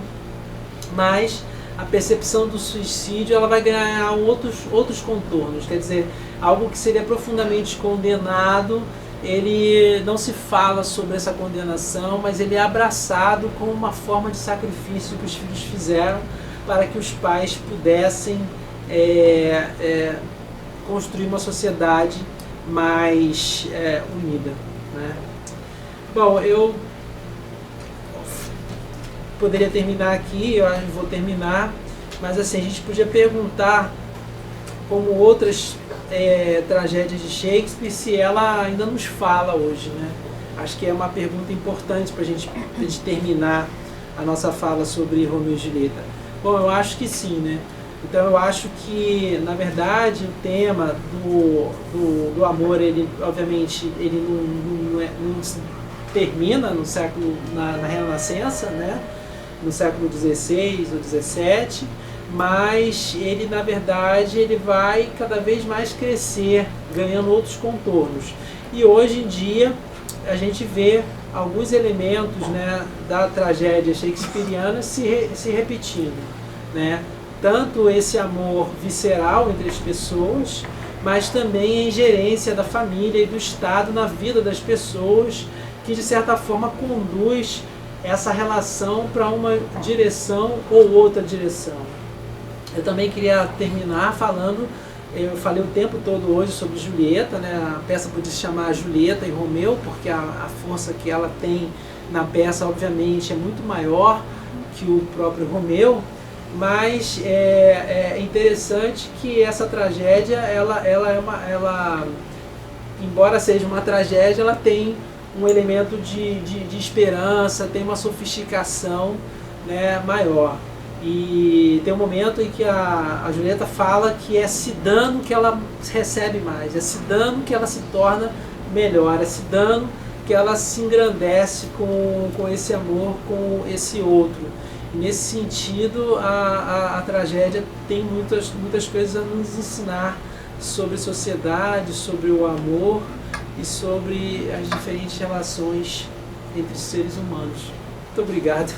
mas a percepção do suicídio ela vai ganhar outros contornos, quer dizer, algo que seria profundamente condenado, ele não se fala sobre essa condenação, mas ele é abraçado como uma forma de sacrifício que os filhos fizeram para que os pais pudessem construir uma sociedade mais unida, né? Bom, eu poderia terminar aqui, eu vou terminar, mas assim, a gente podia perguntar, como outras tragédias de Shakespeare, se ela ainda nos fala hoje, né? Acho que é uma pergunta importante para a gente terminar a nossa fala sobre Romeu e Julieta. Bom, eu acho que sim, né? Então eu acho que, na verdade, o tema do amor, ele obviamente ele não termina no século, na Renascença, né? No século XVI ou XVII, mas ele, na verdade, ele vai cada vez mais crescer, ganhando outros contornos. E hoje em dia a gente vê alguns elementos, né, da tragédia shakespeariana se repetindo, né? Tanto esse amor visceral entre as pessoas, mas também a ingerência da família e do Estado na vida das pessoas, que de certa forma conduz essa relação para uma direção ou outra direção. Eu também queria terminar falando, eu falei o tempo todo hoje sobre Julieta, né? A peça podia se chamar Julieta e Romeu, porque a força que ela tem na peça, obviamente, é muito maior que o próprio Romeu, mas é interessante que essa tragédia, ela embora seja uma tragédia, ela tem um elemento de esperança, tem uma sofisticação, né, maior. E tem um momento em que a Julieta fala que é se dando que ela recebe mais, é se dando que ela se torna melhor, é se dando que ela se engrandece com esse amor, com esse outro. E nesse sentido, a tragédia tem muitas coisas a nos ensinar sobre sociedade, sobre o amor e sobre as diferentes relações entre os seres humanos. Muito obrigado.